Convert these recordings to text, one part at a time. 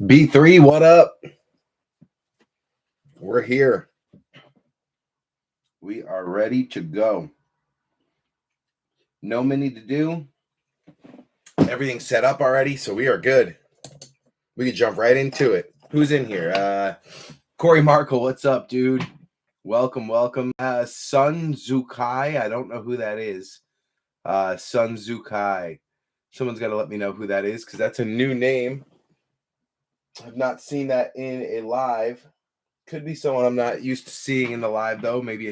B3, what up? We're here. We are ready to go. No mini to do. Everything's set up already, so we are good. We can jump right into it. Who's in here? Corey Markle, what's up, dude? Welcome. Sun Zukai, I don't know who that is. Sun Zukai. Someone's got to let me know who that is because that's a new name. I've not seen that in a live. Could be someone I'm not used to seeing in the live, though. Maybe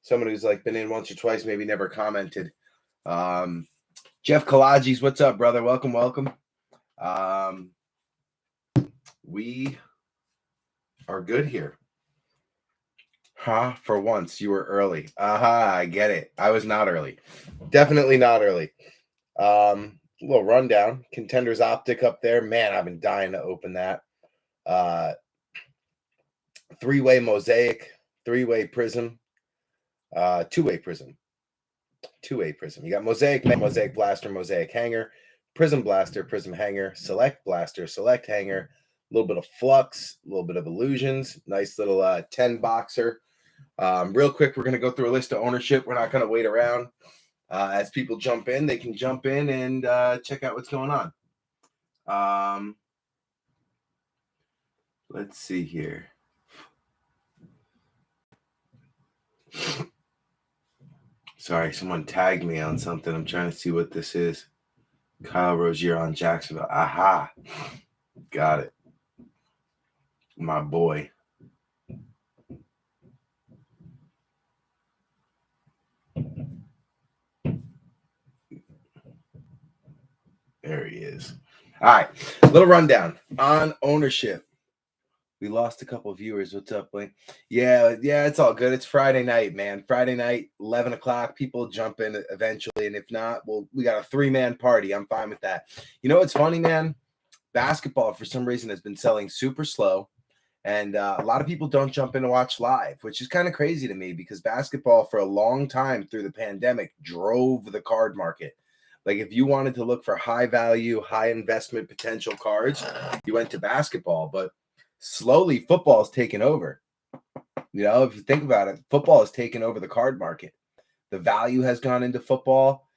someone who's like been in once or twice, maybe never commented. Jeff Kalaji's, what's up, brother? Welcome. We are good here. For once, you were early. I get it. I was not early. Definitely not early. Little rundown. Contenders Optic up there. Man, I've been dying to open that. Three-way Mosaic, three-way Prizm, two-way Prizm. You got Mosaic Blaster, Mosaic Hanger, Prizm Blaster, Prizm Hanger, Select Blaster, Select Hanger, a little bit of Flux, a little bit of Illusions, nice little 10 boxer. Real quick, we're going to go through a list of ownership. We're not going to wait around. As people jump in, they can jump in and check out what's going on. Let's see here. Sorry, someone tagged me on something. I'm trying to see what this is. Kyle Rozier on Jacksonville. Aha. Got it. My boy. There he is. All right. Little rundown on ownership. We lost a couple of viewers. What's up, Blake? Yeah, it's all good. It's Friday night, man. Friday night, 11 o'clock. People jump in eventually. And if not, well, we got a 3-man party. I'm fine with that. You know what's funny, man? Basketball, for some reason, has been selling super slow. And a lot of people don't jump in to watch live, which is kind of crazy to me because basketball for a long time through the pandemic drove the card market. Like if you wanted to look for high value, high investment potential cards, you went to basketball. But slowly, football is taking over. You know, if you think about it, football has taken over the card market. The value has gone into football.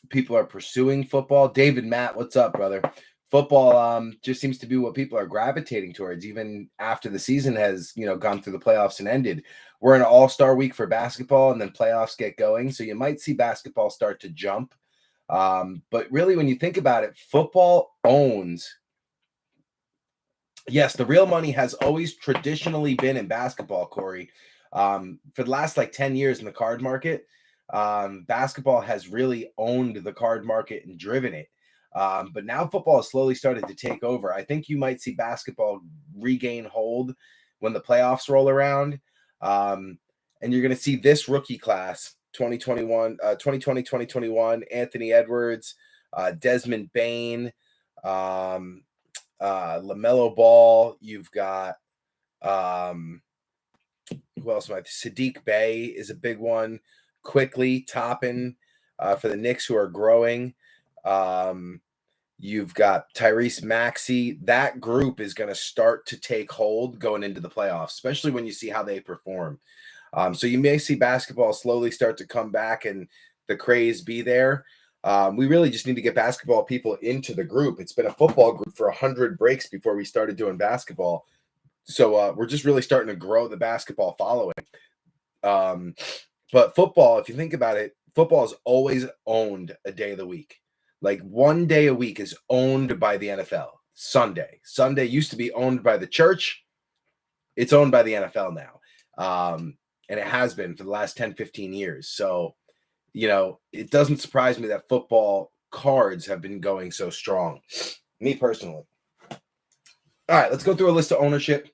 People are pursuing football. David Matt, what's up, brother? Football just seems to be what people are gravitating towards, even after the season has, gone through the playoffs and ended. We're in an all-star week for basketball, and then playoffs get going, so you might see basketball start to jump. But really, when you think about it, football owns. Yes, the real money has always traditionally been in basketball, Corey. For the last 10 years in the card market, basketball has really owned the card market and driven it. But now football has slowly started to take over. I think you might see basketball regain hold when the playoffs roll around. And you're going to see this rookie class, 2020, Anthony Edwards, Desmond Bain, LaMelo Ball. You've got who else? Sadiq Bey is a big one. Quickly Toppin for the Knicks, who are growing. You've got Tyrese Maxey. That group is going to start to take hold going into the playoffs, especially when you see how they perform. So you may see basketball slowly start to come back and the craze be there. We really just need to get basketball people into the group. It's been a football group for 100 breaks before we started doing basketball. So we're just really starting to grow the basketball following. But football, if you think about it, football is always owned a day of the week. Like one day a week is owned by the NFL. Sunday used to be owned by the church. It's owned by the NFL now. And it has been for the last 10, 15 years. So, it doesn't surprise me that football cards have been going so strong. Me personally. All right, let's go through a list of ownership.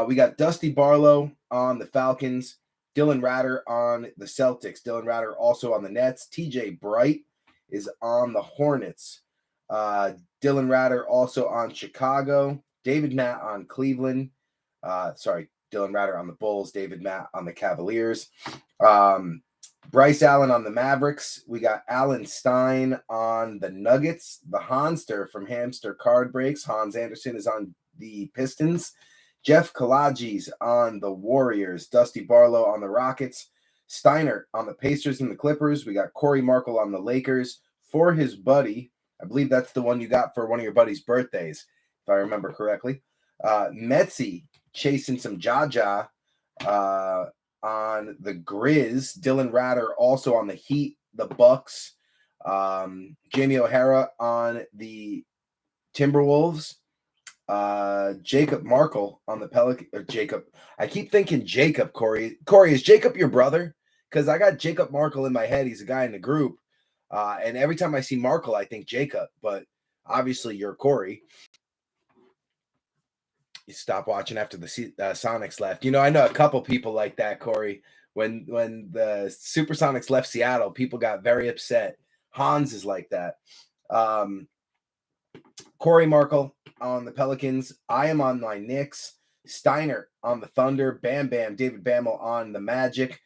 We got Dusty Barlow on the Falcons, Dylan Ratter on the Celtics, Dylan Ratter also on the Nets, TJ Bright is on the Hornets, Dylan Ratter also on Chicago, David Matt on Cleveland, Dylan Ratter on the Bulls, David Matt on the Cavaliers. Bryce Allen on the Mavericks. We got Alan Stein on the Nuggets. The Hanster from Hamster Card Breaks. Hans Anderson is on the Pistons. Jeff Kalaji's on the Warriors. Dusty Barlow on the Rockets. Steiner on the Pacers and the Clippers. We got Corey Markle on the Lakers. For his buddy, I believe that's the one you got for one of your buddy's birthdays, if I remember correctly. Metzi chasing some Jaja on the Grizz. Dylan Ratter also on the Heat, the Bucks. Jamie O'Hara on the Timberwolves. Jacob Markle on the Pelican. Or Jacob. I keep thinking Jacob, Corey. Corey, is Jacob your brother? Because I got Jacob Markle in my head. He's a guy in the group. And every time I see Markle, I think Jacob. But obviously, you're Corey. You stop watching after the Sonics left. You know, I know a couple people like that, Corey. When the Supersonics left Seattle, people got very upset. Hans is like that. Corey Markle on the Pelicans. I am on my Knicks. Steiner on the Thunder. Bam Bam, David Bammel on the Magic.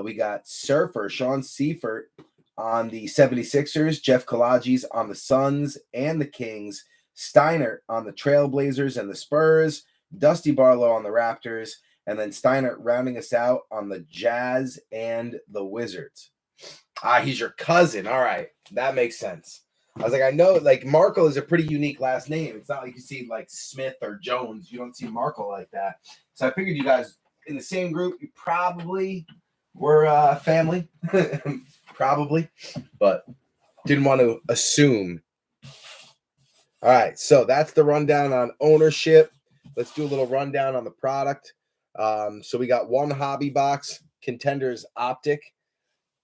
We got Surfer, Sean Seifert on the 76ers. Jeff Kalaji's on the Suns and the Kings. Steiner on the Trailblazers and the Spurs. Dusty Barlow on the Raptors. And then Steiner rounding us out on the Jazz and the Wizards. He's your cousin. All right. That makes sense. I was like, I know, like, Markle is a pretty unique last name. It's not like you see, like, Smith or Jones. You don't see Markle like that. So I figured you guys in the same group, you probably were family. Probably. But didn't want to assume. All right. So that's the rundown on ownership. Let's do a little rundown on the product. So we got one hobby box, Contenders Optic,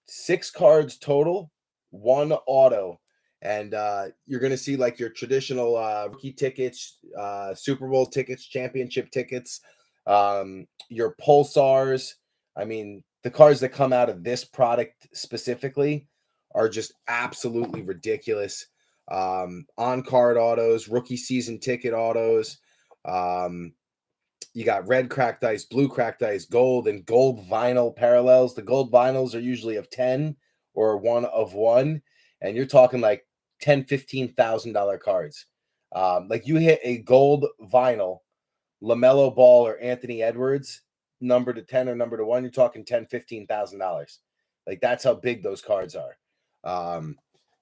6 cards total, 1 auto. And you're going to see like your traditional rookie tickets, Super Bowl tickets, championship tickets, your Pulsars. I mean, the cards that come out of this product specifically are just absolutely ridiculous. On-card autos, rookie season ticket autos. You got red cracked ice, blue cracked ice, gold, and gold vinyl parallels. The gold vinyls are usually of 10 or 1 of 1. And you're talking like $10,000, $15,000 cards. Like you hit a gold vinyl, LaMelo Ball or Anthony Edwards, number to 10 or number to 1, you're talking $10,000, $15,000. Like that's how big those cards are.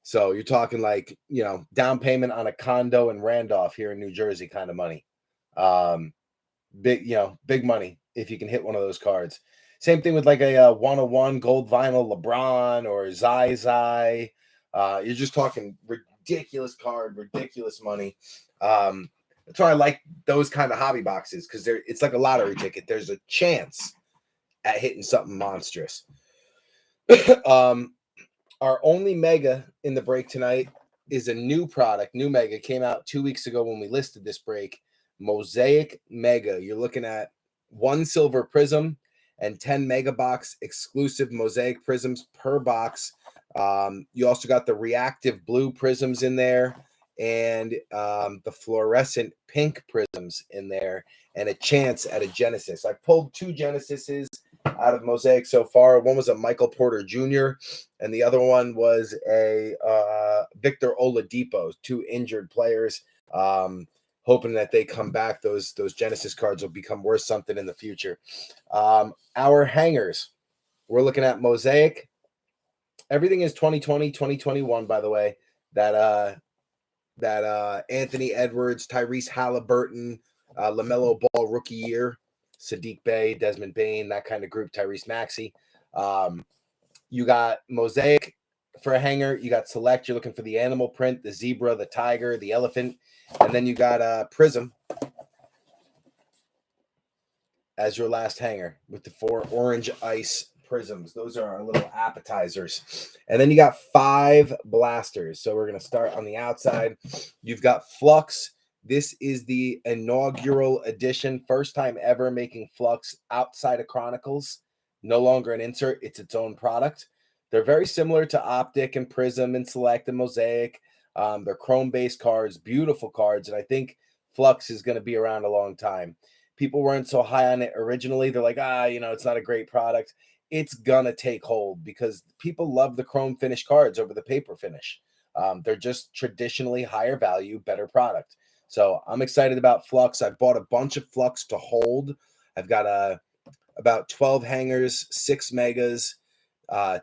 So you're talking like, you know, down payment on a condo in Randolph here in New Jersey kind of money. Big money if you can hit one of those cards. Same thing with like a 101 gold vinyl LeBron or Zai. You're just talking ridiculous card, ridiculous money. That's why I like those kind of hobby boxes because it's like a lottery ticket. There's a chance at hitting something monstrous. Our only mega in the break tonight is a new product. New mega came out 2 weeks ago when we listed this break. Mosaic Mega. You're looking at 1 silver prism and 10 mega box exclusive Mosaic prisms per box. You also got the reactive blue prisms in there and the fluorescent pink prisms in there and a chance at a Genesis. I pulled 2 Genesises out of Mosaic so far. One was a Michael Porter Jr. and the other one was a Victor Oladipo, 2 injured players. Hoping that they come back. Those Genesis cards will become worth something in the future. Our hangers, we're looking at Mosaic. Everything is 2020, 2021, by the way. That Anthony Edwards, Tyrese Halliburton, LaMelo Ball rookie year, Sadiq Bey, Desmond Bain, that kind of group, Tyrese Maxey. You got Mosaic for a hanger. You got Select. You're looking for the animal print, the zebra, the tiger, the elephant. And then you got Prizm as your last hanger with the 4 orange ice prisms. Those are our little appetizers. And then you got 5 blasters. So we're going to start on the outside. You've got Flux. This is the inaugural edition. First time ever making Flux outside of Chronicles. No longer an insert. It's its own product. They're very similar to Optic and Prizm and Select and Mosaic. They're chrome-based cards, beautiful cards, and I think Flux is going to be around a long time. People weren't so high on it originally. They're like, it's not a great product. it's gonna take hold because people love the chrome finish cards over the paper finish. They're just traditionally higher value, better product. So I'm excited about Flux. I bought a bunch of Flux to hold. I've got about 12 hangers, 6 megas,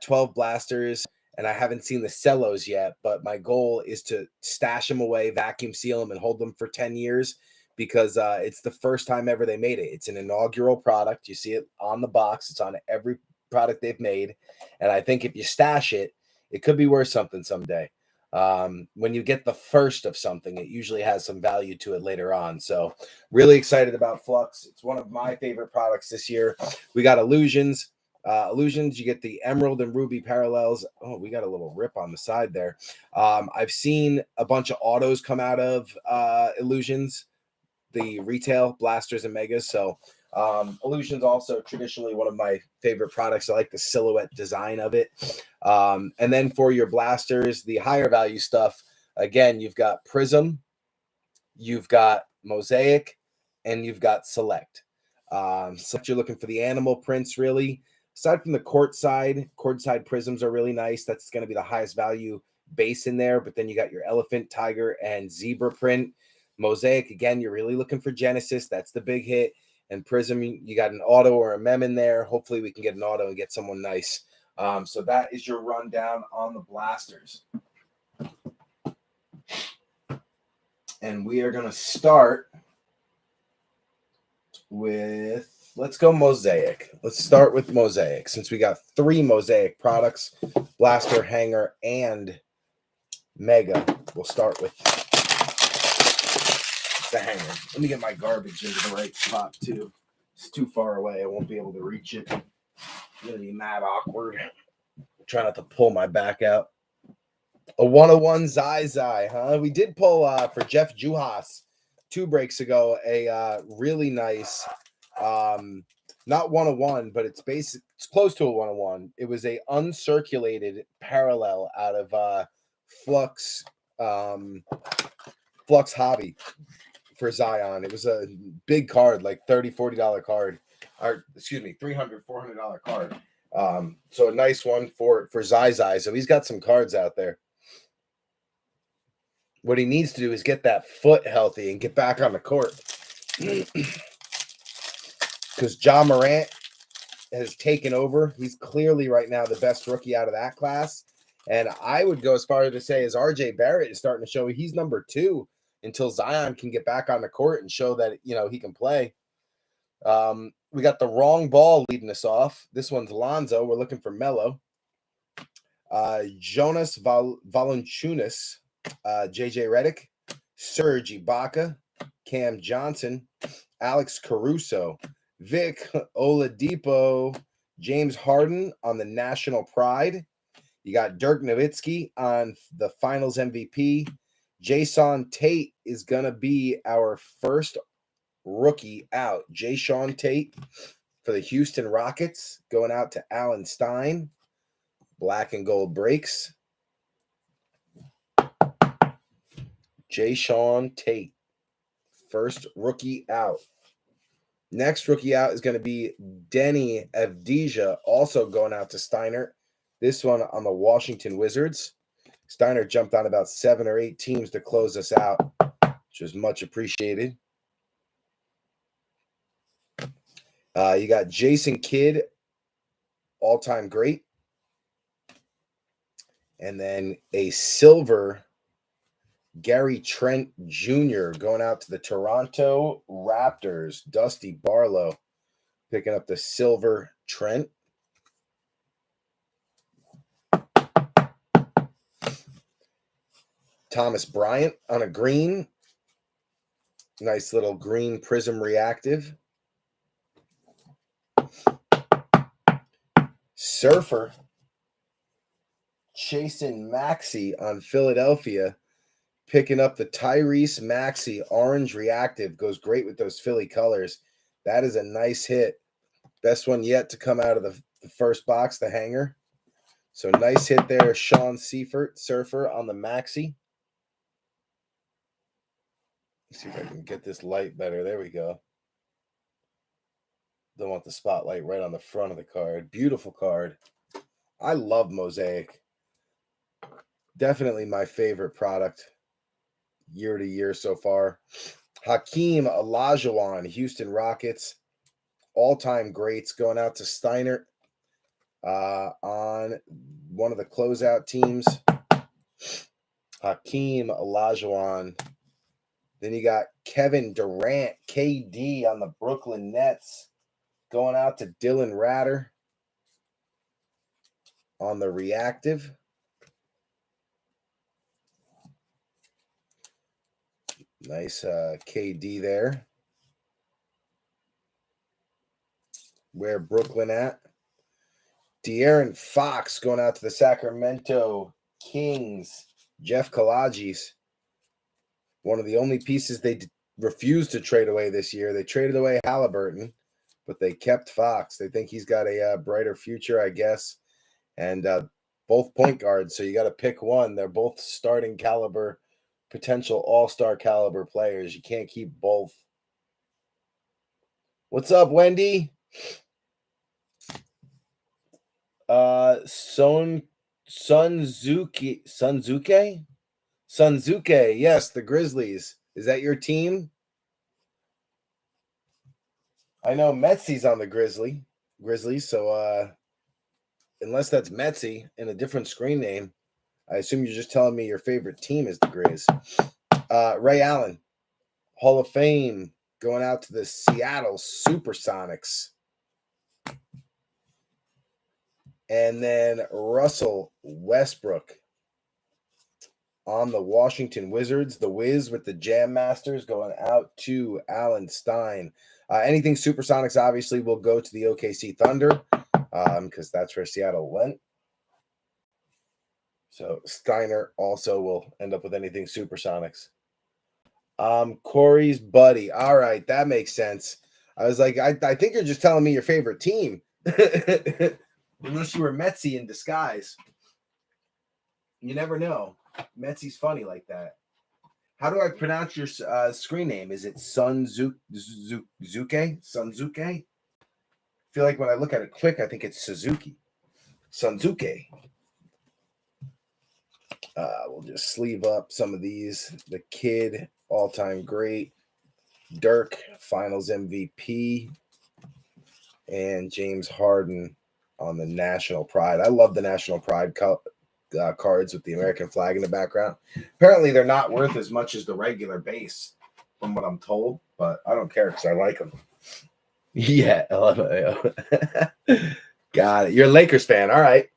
12 blasters, and I haven't seen the cellos yet, but my goal is to stash them away, vacuum seal them, and hold them for 10 years because it's the first time ever they made it. It's an inaugural product. You see it on the box. It's on every product they've made. And I think if you stash it, it could be worth something someday. When you get the first of something, it usually has some value to it later on. So really excited about Flux. It's one of my favorite products this year. We got Illusions. Illusions, you get the Emerald and Ruby parallels. Oh, we got a little rip on the side there. I've seen a bunch of autos come out of Illusions, the retail blasters and megas. So Illusions also traditionally one of my favorite products. I like the silhouette design of it. And then for your blasters, the higher value stuff, again, you've got Prizm, you've got Mosaic, and you've got Select. So you're looking for the animal prints, really. Aside from the courtside Prizms are really nice. That's going to be the highest value base in there. But then you got your elephant, tiger, and zebra print. Mosaic, again, you're really looking for Genesis. That's the big hit. And Prizm, you got an auto or a mem in there. Hopefully we can get an auto and get someone nice. So that is your rundown on the blasters. And we are going to start with, let's go Mosaic. Let's start with Mosaic since we got 3 Mosaic products, blaster, hanger, and mega. We'll start with the hanger. Let me get my garbage into the right spot too. It's too far away. I won't be able to reach it. It's going to be mad awkward. Try not to pull my back out. A 101 Zai, huh? We did pull for Jeff Juhas 2 breaks ago a really nice, not 101, but it's close to a 101. It was a uncirculated parallel out of Flux Hobby for Zion. It was a big card, like $30-$40 card, or excuse me, $300-$400 card. So a nice one for Zai. So he's got some cards out there. What he needs to do is get that foot healthy and get back on the court. Because Morant has taken over. He's clearly right now the best rookie out of that class. And I would go as far as to say as RJ Barrett is starting to show he's number 2 until Zion can get back on the court and show that, he can play. We got the wrong ball leading us off. This one's Lonzo. We're looking for Melo. Jonas Valanciunas. JJ Redick, Serge Ibaka, Cam Johnson, Alex Caruso, Vic Oladipo, James Harden on the National Pride. You got Dirk Nowitzki on the Finals MVP. Jason Tate is going to be our first rookie out. Jason Tate for the Houston Rockets, going out to Alan Stein. Black and gold breaks. Jason Tate, first rookie out. Next rookie out is going to be Denny Avdija, also going out to Steiner. This one on the Washington Wizards. Steiner jumped on about 7 or 8 teams to close us out, which was much appreciated. You got Jason Kidd, all-time great. And then a silver Gary Trent Jr. going out to the Toronto Raptors. Dusty Barlow picking up the silver Trent. Thomas Bryant on a green. Nice little green Prizm reactive. Surfer. Chasen Maxey on Philadelphia. Picking up the Tyrese Maxey orange reactive. Goes great with those Philly colors. That is a nice hit. Best one yet to come out of the first box, the hanger. So nice hit there, Sean Seifert, Surfer on the Maxey. Let's see if I can get this light better. There we go. Don't want the spotlight right on the front of the card. Beautiful card. I love Mosaic. Definitely my favorite product year to year so far. Hakeem Olajuwon, Houston Rockets. All-time greats going out to Steiner on one of the closeout teams. Hakeem Olajuwon. Then you got Kevin Durant, KD on the Brooklyn Nets. Going out to Dylan Ratter on the reactive. Nice KD there. Where Brooklyn at? De'Aaron Fox going out to the Sacramento Kings. Jeff Kalajis. One of the only pieces they refused to trade away this year. They traded away Halliburton, but they kept Fox. They think he's got a brighter future, I guess. And both point guards, so you got to pick one. They're both starting caliber, potential all-star caliber players. You can't keep both. What's up, Wendy? Sunzuke, yes, the Grizzlies. Is that your team? I know Metsy's on the Grizzlies, so unless that's Metsy in a different screen name, I assume you're just telling me your favorite team is the Grizz. Ray Allen, Hall of Fame, going out to the Seattle Supersonics. And then Russell Westbrook on the Washington Wizards. The Wiz with the Jam Masters going out to Alan Stein. Anything Supersonics obviously will go to the OKC Thunder because that's where Seattle went. So Steiner also will end up with anything Supersonics. Corey's buddy. All right, that makes sense. I was like, I think you're just telling me your favorite team. Unless you were Metsy in disguise. You never know. Metsy's funny like that. How do I pronounce your screen name? Is it Sunzuke? Sunzuke? I feel like when I look at it quick, I think it's Suzuki. Sunzuke. We'll just sleeve up some of these. The Kid, all-time great. Dirk, Finals MVP. And James Harden on the National Pride. I love the National Pride cards with the American flag in the background. Apparently, they're not worth as much as the regular base, from what I'm told, but I don't care because I like them. Yeah, LMAO. Got it. You're a Lakers fan. All right.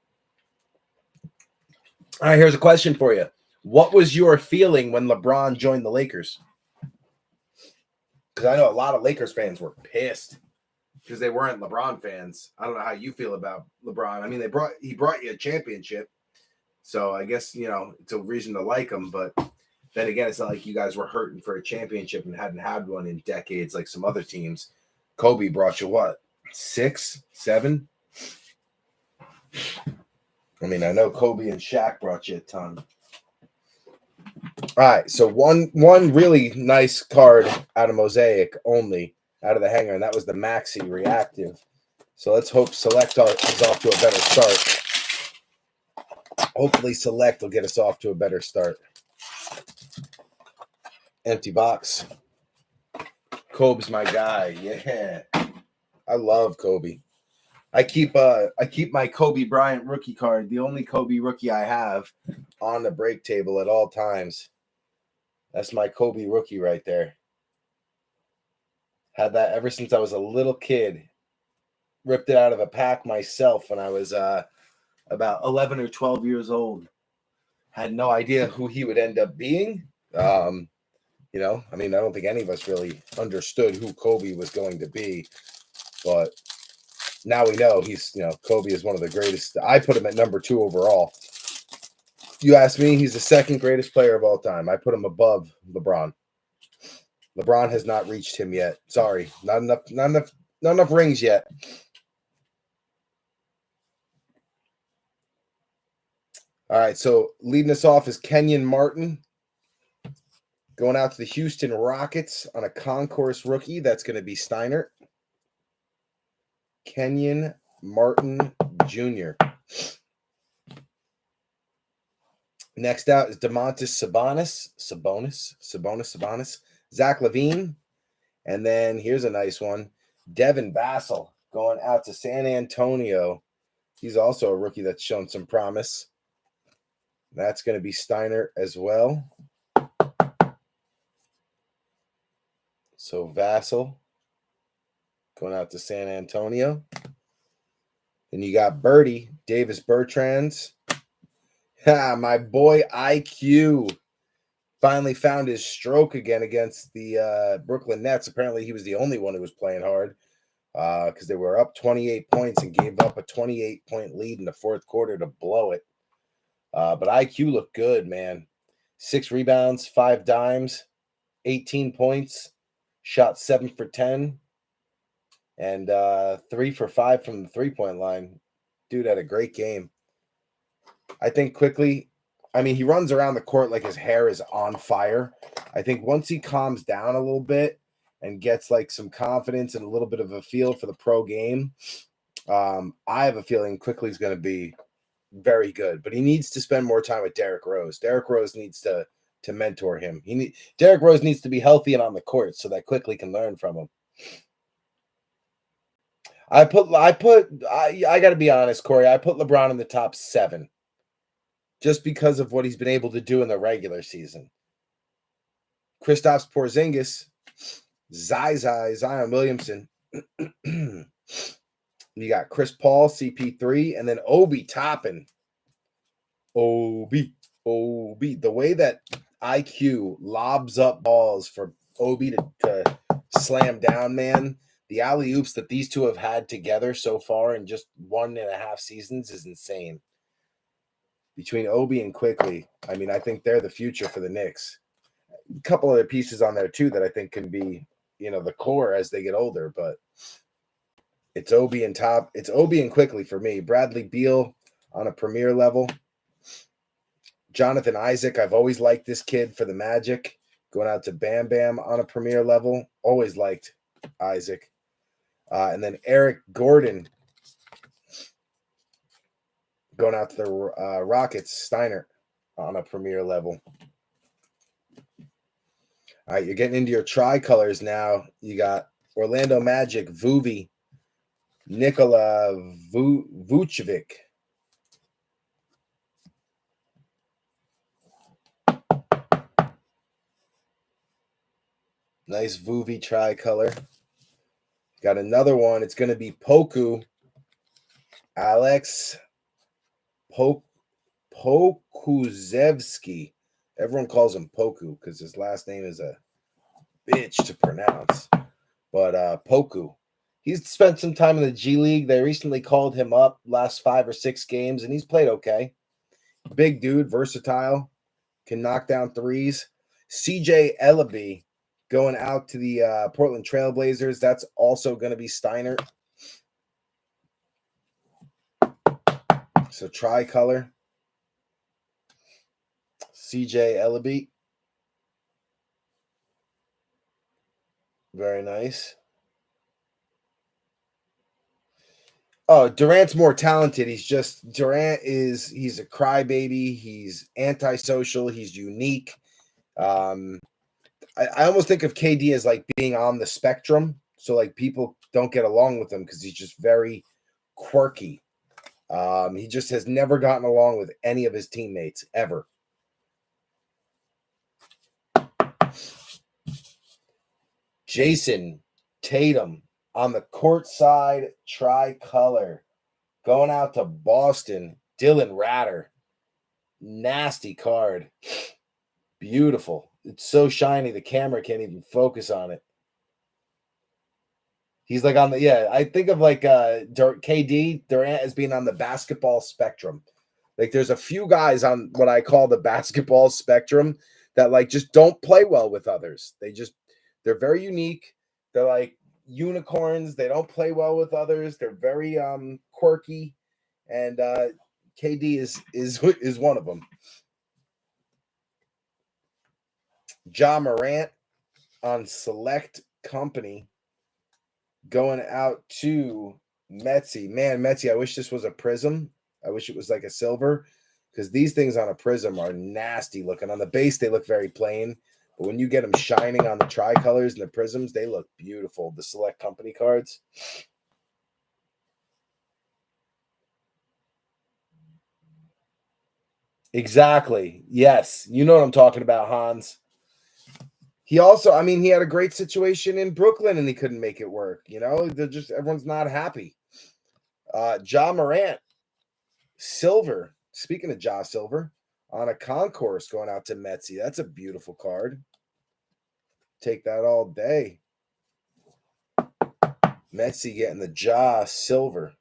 All right, here's a question for you. What was your feeling when LeBron joined the Lakers? Because I know a lot of Lakers fans were pissed because they weren't LeBron fans. I don't know how you feel about LeBron. I mean, he brought you a championship, so I guess, it's a reason to like him. But then again, it's not like you guys were hurting for a championship and hadn't had one in decades like some other teams. Kobe brought you what, 6, 7? I mean, I know Kobe and Shaq brought you a ton. All right, so one really nice card out of Mosaic only, out of the hanger, and that was the Maxi Reactive. So let's hope Select is off to a better start. Hopefully Select will get us off to a better start. Empty box. Kobe's my guy. Yeah. I love Kobe. I keep my Kobe Bryant rookie card, the only Kobe rookie I have, on the break table at all times. That's my Kobe rookie right there. Had that ever since I was a little kid. Ripped it out of a pack myself when I was about 11 or 12 years old. Had no idea who he would end up being. I mean, I don't think any of us really understood who Kobe was going to be. But now we know Kobe is one of the greatest. I put him at number 2 overall. You ask me, he's the second greatest player of all time. I put him above LeBron. LeBron has not reached him yet. Sorry, not enough rings yet. All right, so leading us off is Kenyon Martin going out to the Houston Rockets on a concourse rookie. That's going to be Steiner. Kenyon Martin Jr. Next out is Domantas Sabonis, Zach LaVine, and then here's a nice one, Devin Vassell going out to San Antonio. He's also a rookie that's shown some promise. That's going to be Steiner as well. So Vassell going out to San Antonio. Then you got Birdie Davis Bertrands. My boy IQ finally found his stroke again against the Brooklyn Nets. Apparently, he was the only one who was playing hard because they were up 28 points and gave up a 28-point lead in the fourth quarter to blow it. But IQ looked good, man. 6 rebounds, 5 dimes, 18 points, shot 7 for 10, and 3 for 5 from the three-point line. Dude had a great game. I think quickly, I mean, he runs around the court like his hair is on fire. I think once he calms down a little bit and gets like some confidence and a little bit of a feel for the pro game, I have a feeling quickly is going to be very good. But he needs to spend more time with Derrick Rose. Derrick Rose needs to mentor him. Derrick Rose needs to be healthy and on the court so that quickly can learn from him. I got to be honest, Corey. I put LeBron in the top 7. Just because of what he's been able to do in the regular season. Kristaps Porzingis, Zion Williamson. You got Chris Paul, CP3, and then Obi topping. Obi. The way that IQ lobs up balls for Obi to slam down, man. The alley-oops that these two have had together so far in just 1.5 seasons is insane. Between Obi and Quickly, I mean, I think they're the future for the Knicks. A couple other pieces on there, too, that I think can be, the core as they get older. But it's Obi and top. It's Obi and Quickly for me. Bradley Beal on a premier level. Jonathan Isaac, I've always liked this kid for the Magic. Going out to Bam Bam on a premier level. Always liked Isaac. And then Eric Gordon going out to the Rockets, Steiner on a premier level. All right, you're getting into your tricolors now. You got Orlando Magic, Vuvi, Nikola Vucevic. Nice Vuvi tricolor. Got another one. It's going to be Poku. Alex Pokusevsky. Everyone calls him Poku because his last name is a bitch to pronounce. But Poku. He's spent some time in the G League. They recently called him up last 5 or 6 games, and he's played okay. Big dude, versatile, can knock down threes. CJ Ellaby going out to the Portland Trailblazers. That's also going to be Steiner. So tricolor. CJ Ellaby. Very nice. Oh, Durant's more talented. He's a crybaby. He's antisocial. He's unique. I almost think of KD as like being on the spectrum. So like people don't get along with him because he's just very quirky. He just has never gotten along with any of his teammates ever. Jason Tatum on the court side tricolor. Going out to Boston, Dylan Ratter. Nasty card. Beautiful. It's so shiny the camera can't even focus on it. He's like I think of like KD, Durant as being on the basketball spectrum. Like there's a few guys on what I call the basketball spectrum that like just don't play well with others. They're very unique. They're like unicorns. They don't play well with others. They're very quirky. And KD is one of them. Ja Morant on select company going out to Metsy. Man, Metsy, I wish this was a Prizm. I wish it was like a silver, because these things on a Prizm are nasty looking. On the base, they look very plain. But when you get them shining on the tricolors and the Prizms, they look beautiful. The Select Company cards. Exactly. Yes. You know what I'm talking about, Hans. He also, I mean, he had a great situation in Brooklyn and he couldn't make it work. You know, they're just, everyone's not happy. Morant, silver. Speaking of Silver, on a concourse going out to Metsy. That's a beautiful card. Take that all day. Metsy getting the Silver.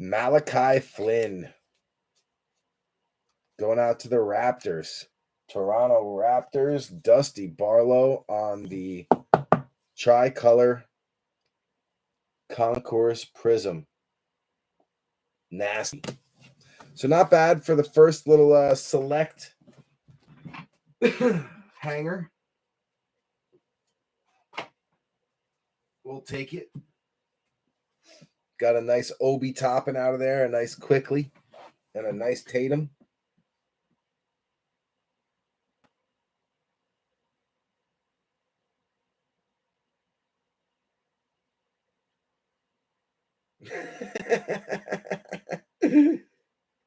Malachi Flynn going out to the Raptors. Toronto Raptors, Dusty Barlow on the tricolor concourse Prizm. Nasty. So not bad for the first little select hanger. We'll take it. Got a nice Obi Toppin out of there, a nice Quickly, and a nice Tatum.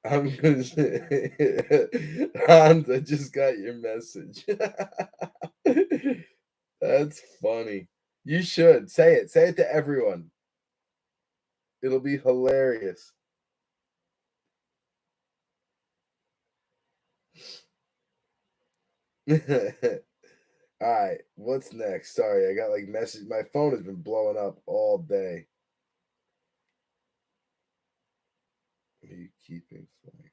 I'm gonna say, Hans, I just got your message. That's funny. You should say it. Say it to everyone. It'll be hilarious. All right, what's next? Sorry, I got like message. My phone has been blowing up all day. Are you keeping flying?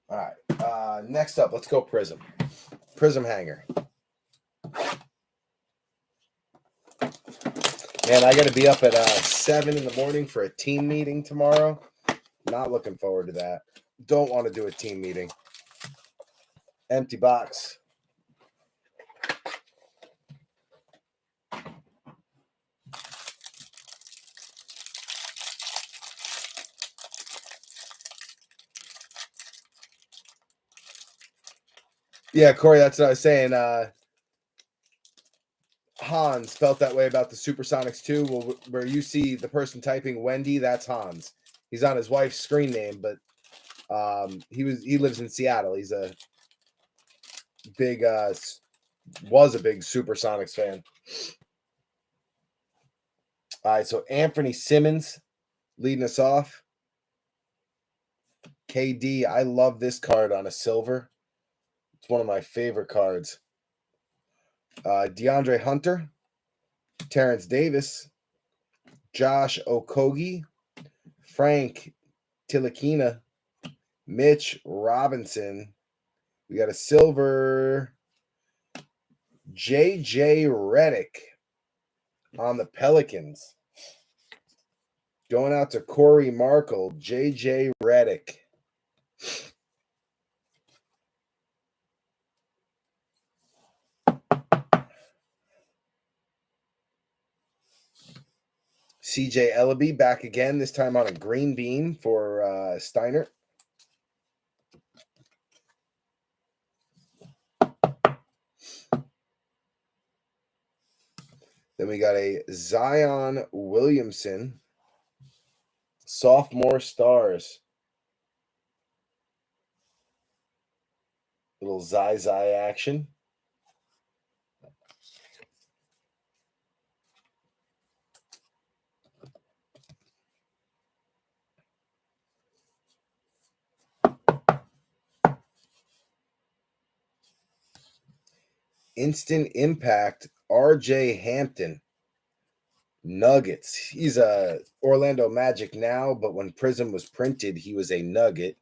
All right. Next up, let's go Prizm. Prizm hanger. Man, I got to be up at 7 in the morning for a team meeting tomorrow. Not looking forward to that. Don't want to do a team meeting. Empty box. Yeah, Corey, that's what I was saying. Hans felt that way about the Supersonics too. Well, where you see the person typing Wendy, that's Hans. He's on his wife's screen name, but he lives in Seattle. He's a big was a big Supersonics fan. All right, so Anthony Simmons leading us off. KD, I love this card on a silver. It's one of my favorite cards. DeAndre Hunter, Terrence Davis, Josh Okogie, Frank Tilikina, Mitch Robinson. We got a silver JJ Redick on the Pelicans. Going out to Corey Markle, JJ Redick. CJ Ellaby back again, this time on a green bean for Steiner. Then we got a Zion Williamson, sophomore stars. Little Zai action. Instant Impact, RJ Hampton. Nuggets. He's a Orlando Magic now, but when Prizm was printed, he was a Nugget.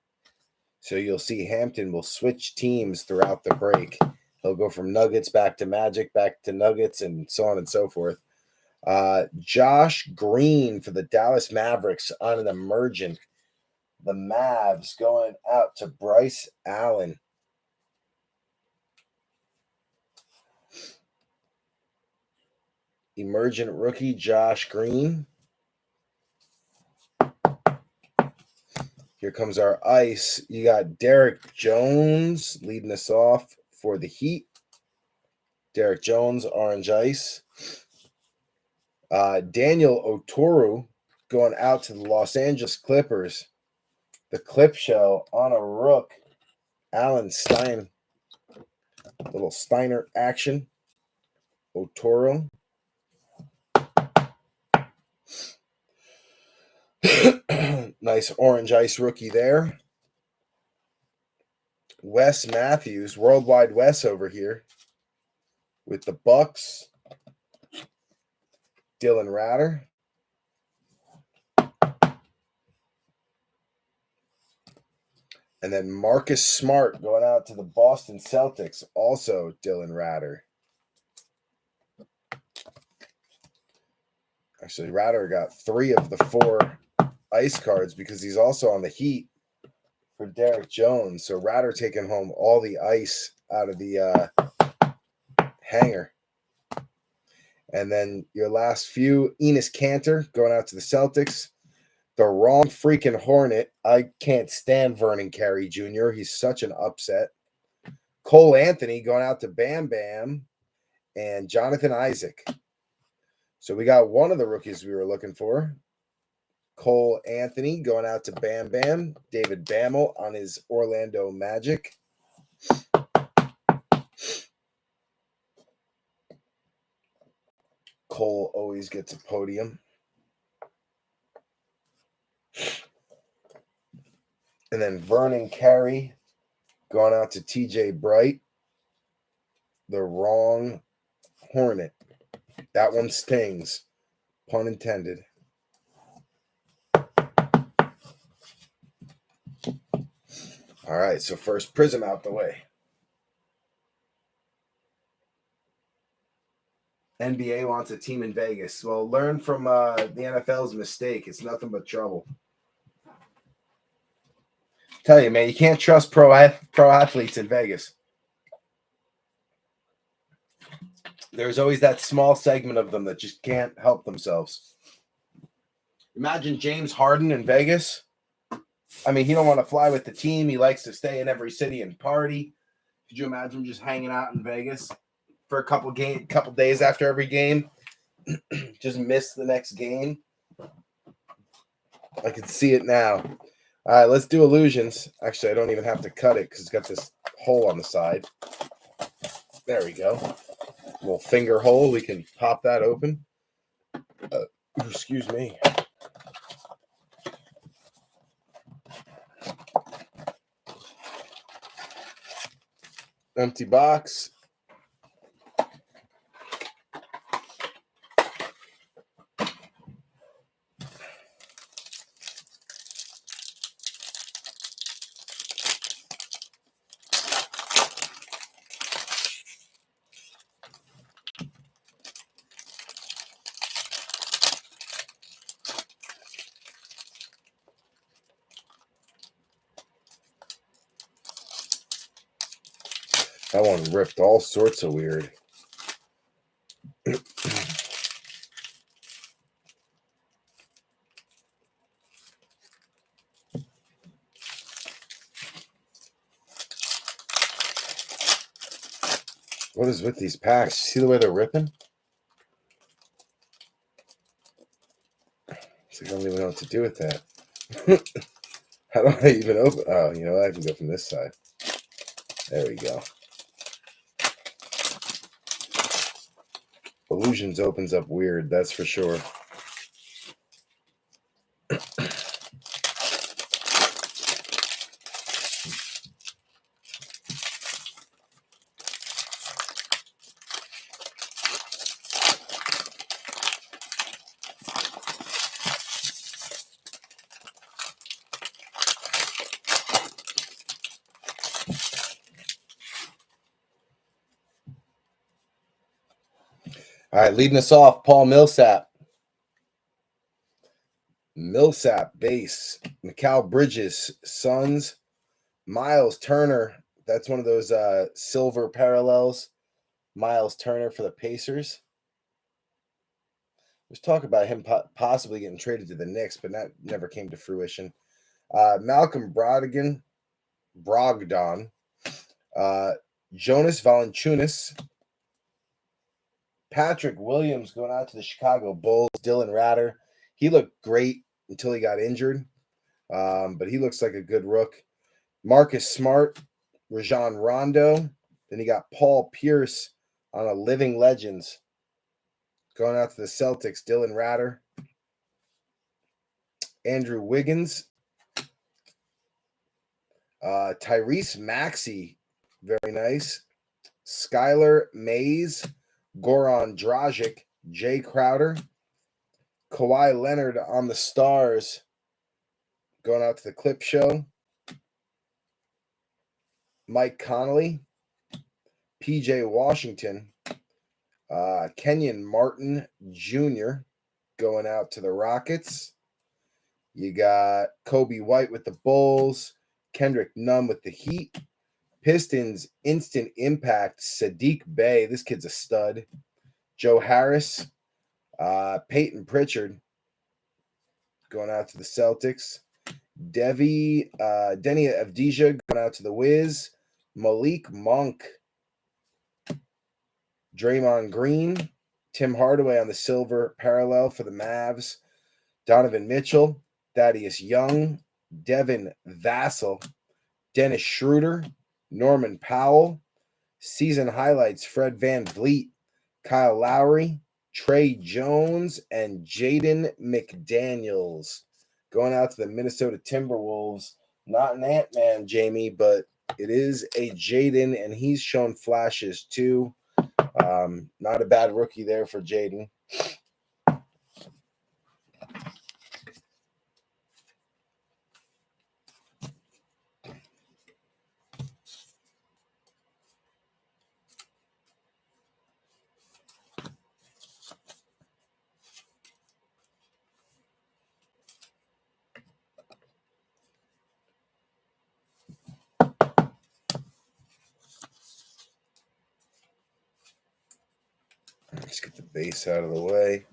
So you'll see Hampton will switch teams throughout the break. He'll go from Nuggets back to Magic, back to Nuggets, and so on and so forth. Josh Green for the Dallas Mavericks on an emergent. The Mavs going out to Bryce Allen. Emergent rookie Josh Green. Here comes our ice. You got Derek Jones leading us off for the Heat. Derek Jones, orange ice. Daniel Oturu going out to the Los Angeles Clippers. The Clip Show on a rook. Alan Stein. Little Steiner action. Oturu. Nice orange ice rookie there. Wes Matthews, Worldwide Wes over here with the Bucks. Dylan Ratter. And then Marcus Smart going out to the Boston Celtics, also Dylan Ratter. Actually, Ratter got 3 of the 4 ice cards because he's also on the Heat for Derek Jones. So Ratter taking home all the ice out of the hanger. And then your last few, Enes Kanter going out to the Celtics. The wrong freaking Hornet. I can't stand Vernon Carey Jr. He's such an upset. Cole Anthony going out to Bam Bam and Jonathan Isaac. So we got one of the rookies we were looking for. Cole Anthony going out to Bam Bam. David Bammel on his Orlando Magic. Cole always gets a podium. And then Vernon Carey going out to TJ Bright. The wrong Hornet. That one stings. Pun intended. All right, so first Prizm out the way. NBA wants a team in Vegas. Well, learn from the NFL's mistake. It's nothing but trouble. Tell you, man, you can't trust pro athletes in Vegas. There's always that small segment of them that just can't help themselves. Imagine James Harden in Vegas. I mean, he don't want to fly with the team. He likes to stay in every city and party. Could you imagine him just hanging out in Vegas for a couple days after every game? Just miss the next game. I can see it now. All right, let's do illusions. Actually, I don't even have to cut it because it's got this hole on the side. There we go. Little finger hole. We can pop that open. Excuse me. Empty box. That one ripped all sorts of weird. What is with these packs? See the way they're ripping? It's like I don't even know what to do with that. How do I even open? Oh, you know, I can go from this side. There we go. Illusions opens up weird, that's for sure. All right, leading us off, Paul Millsap. Millsap, base. Mikal Bridges, Suns. Miles Turner, that's one of those silver parallels. Miles Turner for the Pacers. There's talk about him possibly getting traded to the Knicks, but that never came to fruition. Malcolm Brogdon. Jonas Valanciunas. Patrick Williams going out to the Chicago Bulls. Dylan Ratter. He looked great until he got injured, but he looks like a good rook. Marcus Smart, Rajon Rondo. Then you got Paul Pierce on a Living Legends. Going out to the Celtics, Dylan Ratter. Andrew Wiggins. Tyrese Maxey, very nice. Skylar Mays. Goran Dragic. Jay Crowder. Kawhi Leonard on the Stars. Going out to the Clip Show. Mike Conley. PJ Washington. Kenyon Martin Jr. going out to the Rockets. You got Kobe White with the Bulls. Kendrick Nunn with the Heat. Pistons instant impact. Sadiq Bey. This kid's a stud. Joe Harris. Peyton Pritchard going out to the Celtics. Denny Avdija going out to the Wiz. Malik Monk. Draymond Green. Tim Hardaway on the silver parallel for the Mavs. Donovan Mitchell. Thaddeus Young. Devin Vassell. Dennis Schroeder. Norman Powell. Season highlights, Fred VanVleet. Kyle Lowry. Trey Jones. And Jaden McDaniels. Going out to the Minnesota Timberwolves. Not an Ant-Man, Jamie, but it is a Jaden, and he's shown flashes too. Not a bad rookie there for Jaden. Let's get the base out of the way.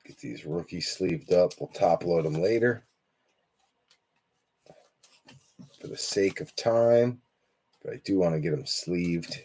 Get these rookies sleeved up. We'll top load them later for the sake of time, but I do want to get them sleeved.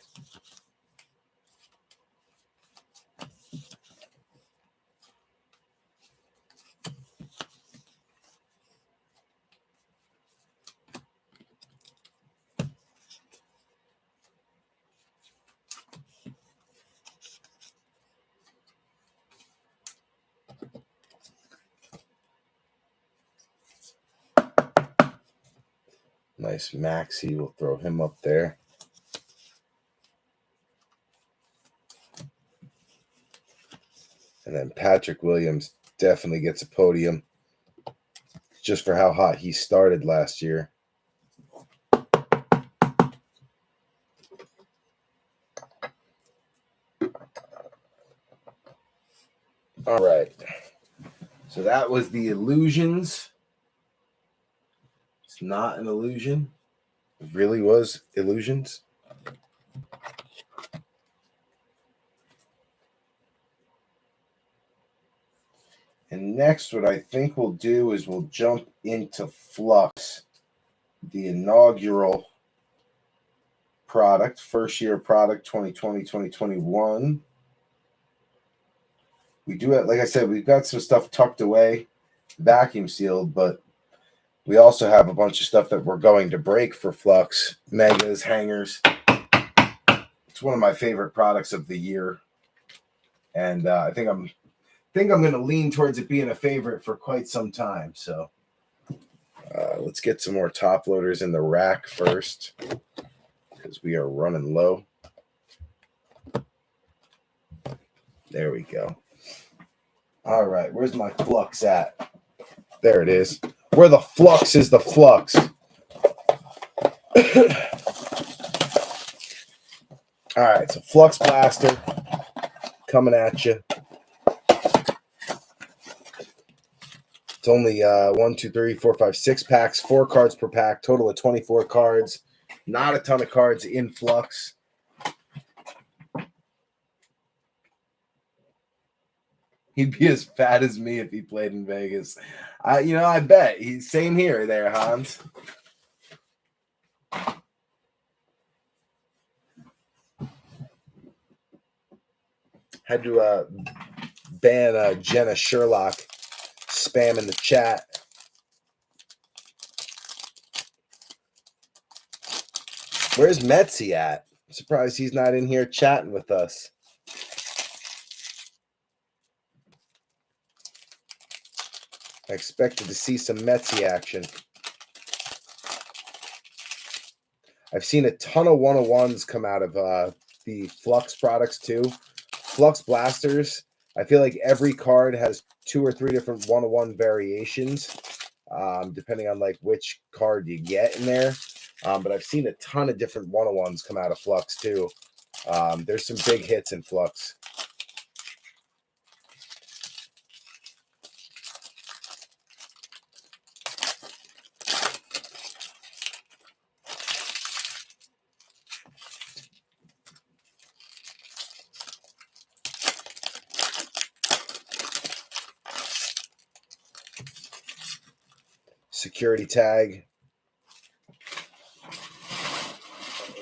Nice Maxey. We'll throw him up there. And then Patrick Williams definitely gets a podium just for how hot he started last year. All right. So that was the illusions. It's not an illusion. It really was illusions. And next, what I think we'll do is we'll jump into Flux, the inaugural product, first year product, 2020-2021. We do it, like I said, we've got some stuff tucked away, vacuum sealed, but we also have a bunch of stuff that we're going to break for Flux, megas, hangers. It's one of my favorite products of the year, and I think I'm going to lean towards it being a favorite for quite some time. So let's get some more top loaders in the rack first, because we are running low. There we go. All right, where's my Flux at? There it is. Where the flux is the flux. All right, so Flux Blaster coming at you. It's only 1, 2, 3, 4, 5, 6 packs, 4 cards per pack, total of 24 cards. Not a ton of cards in Flux. He'd be as fat as me if he played in Vegas. I bet. He's same here there, Hans. Had to ban Jenna Sherlock spam in the chat. Where's Metzi at? I'm surprised he's not in here chatting with us. I expected to see some Metzi action. I've seen a ton of one-on-ones come out of the Flux products too. Flux Blasters, I feel like every card has 2 or 3 different one-on-one variations, depending on like which card you get in there. But I've seen a ton of different one-on-ones come out of Flux too. There's some big hits in Flux. Security tag.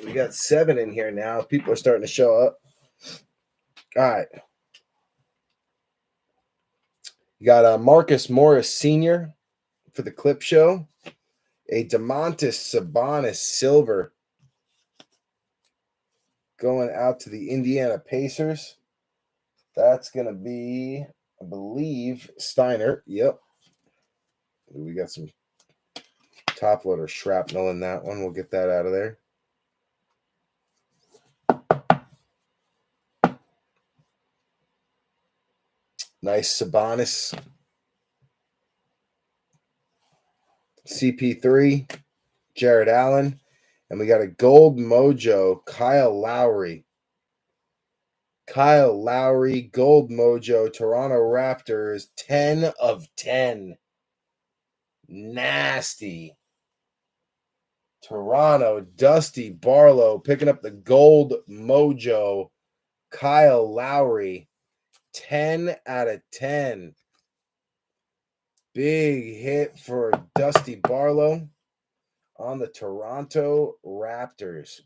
We got 7 in here now. People are starting to show up. All right. You got Marcus Morris Sr. for the clip show. A Domantas Sabonis Silver going out to the Indiana Pacers. That's going to be, I believe, Steiner. Yep. We got some top loader shrapnel in that one. We'll get that out of there. Nice Sabonis. CP3, Jared Allen. And we got a gold mojo, Kyle Lowry. Kyle Lowry, gold mojo, Toronto Raptors, 10 of 10. Nasty. Toronto, Dusty Barlow picking up the gold mojo, Kyle Lowry, 10 out of 10. Big hit for Dusty Barlow on the Toronto Raptors.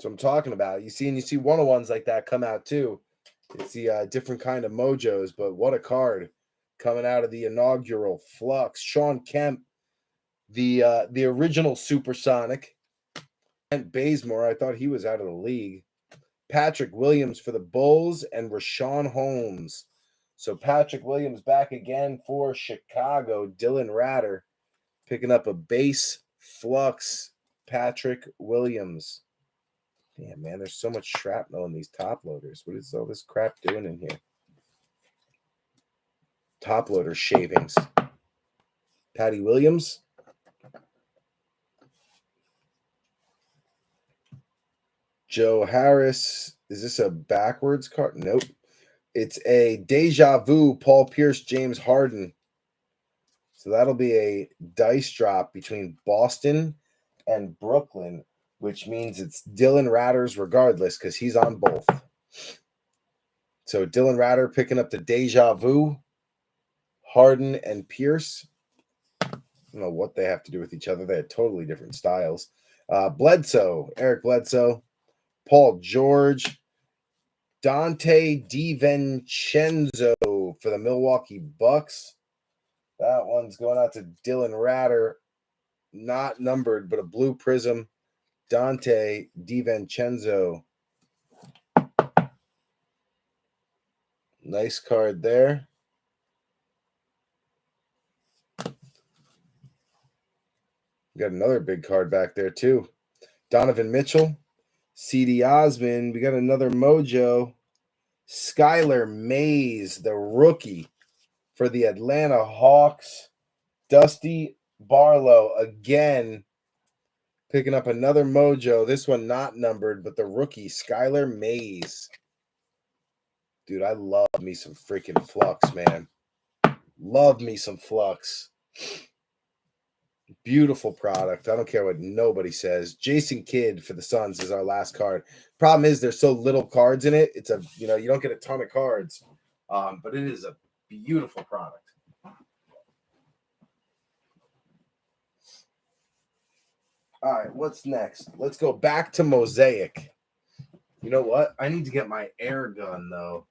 So I'm talking about. You see one-on-ones like that come out too. It's the different kind of mojos, but what a card coming out of the inaugural Flux. Sean Kemp, the original Supersonic. And Bazemore, I thought he was out of the league. Patrick Williams for the Bulls and Rashawn Holmes. So Patrick Williams back again for Chicago. Dylan Ratter picking up a base Flux Patrick Williams. Damn, man, there's so much shrapnel in these top loaders. What is all this crap doing in here? Top loader shavings. Patty Williams. Joe Harris. Is this a backwards card? Nope. It's a Deja Vu Paul Pierce James Harden. So that'll be a dice drop between Boston and Brooklyn, which means it's Dylan Ratter's regardless because he's on both. So Dylan Ratter picking up the Deja Vu, Harden and Pierce. I don't know what they have to do with each other. They had totally different styles. Bledsoe, Eric Bledsoe, Paul George, Dante DiVincenzo for the Milwaukee Bucks. That one's going out to Dylan Ratter. Not numbered, but a blue Prizm. Dante DiVincenzo. Nice card there. Got another big card back there, too. Donovan Mitchell. C.D. Osman. We got another mojo. Skylar Mays, the rookie for the Atlanta Hawks, Dusty Barlow again, picking up another mojo. This one not numbered, but the rookie, Skylar Mays. Dude, I love me some freaking Flux, man. Love me some Flux. Beautiful product. I don't care what nobody says. Jason Kidd for the Suns is our last card. Problem is there's so little cards in it. It's you don't get a ton of cards. But it is a beautiful product. All right, what's next? Let's go back to Mosaic. You know what? I need to get my air gun though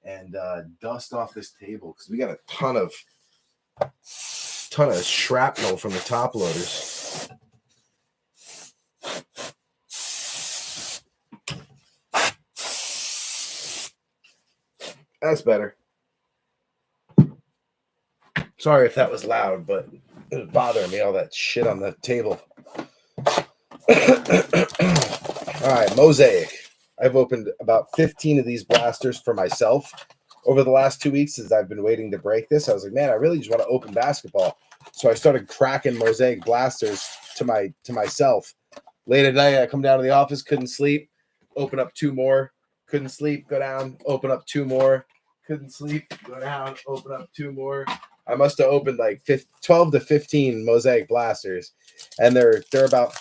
and dust off this table because we got a ton of shrapnel from the top loaders. That's better. Sorry if that was loud, but it was bothering me, all that shit on the table. All right, Mosaic. I've opened about 15 of these blasters for myself over the last 2 weeks as I've been waiting to break this. I was like, man, I really just want to open basketball. So I started cracking Mosaic blasters to myself. Late at night, I come down to the office, couldn't sleep, open up 2 more, couldn't sleep, go down, open up 2 more, couldn't sleep, go down, open up 2 more. I must have opened like 12 to 15 Mosaic blasters, and they're about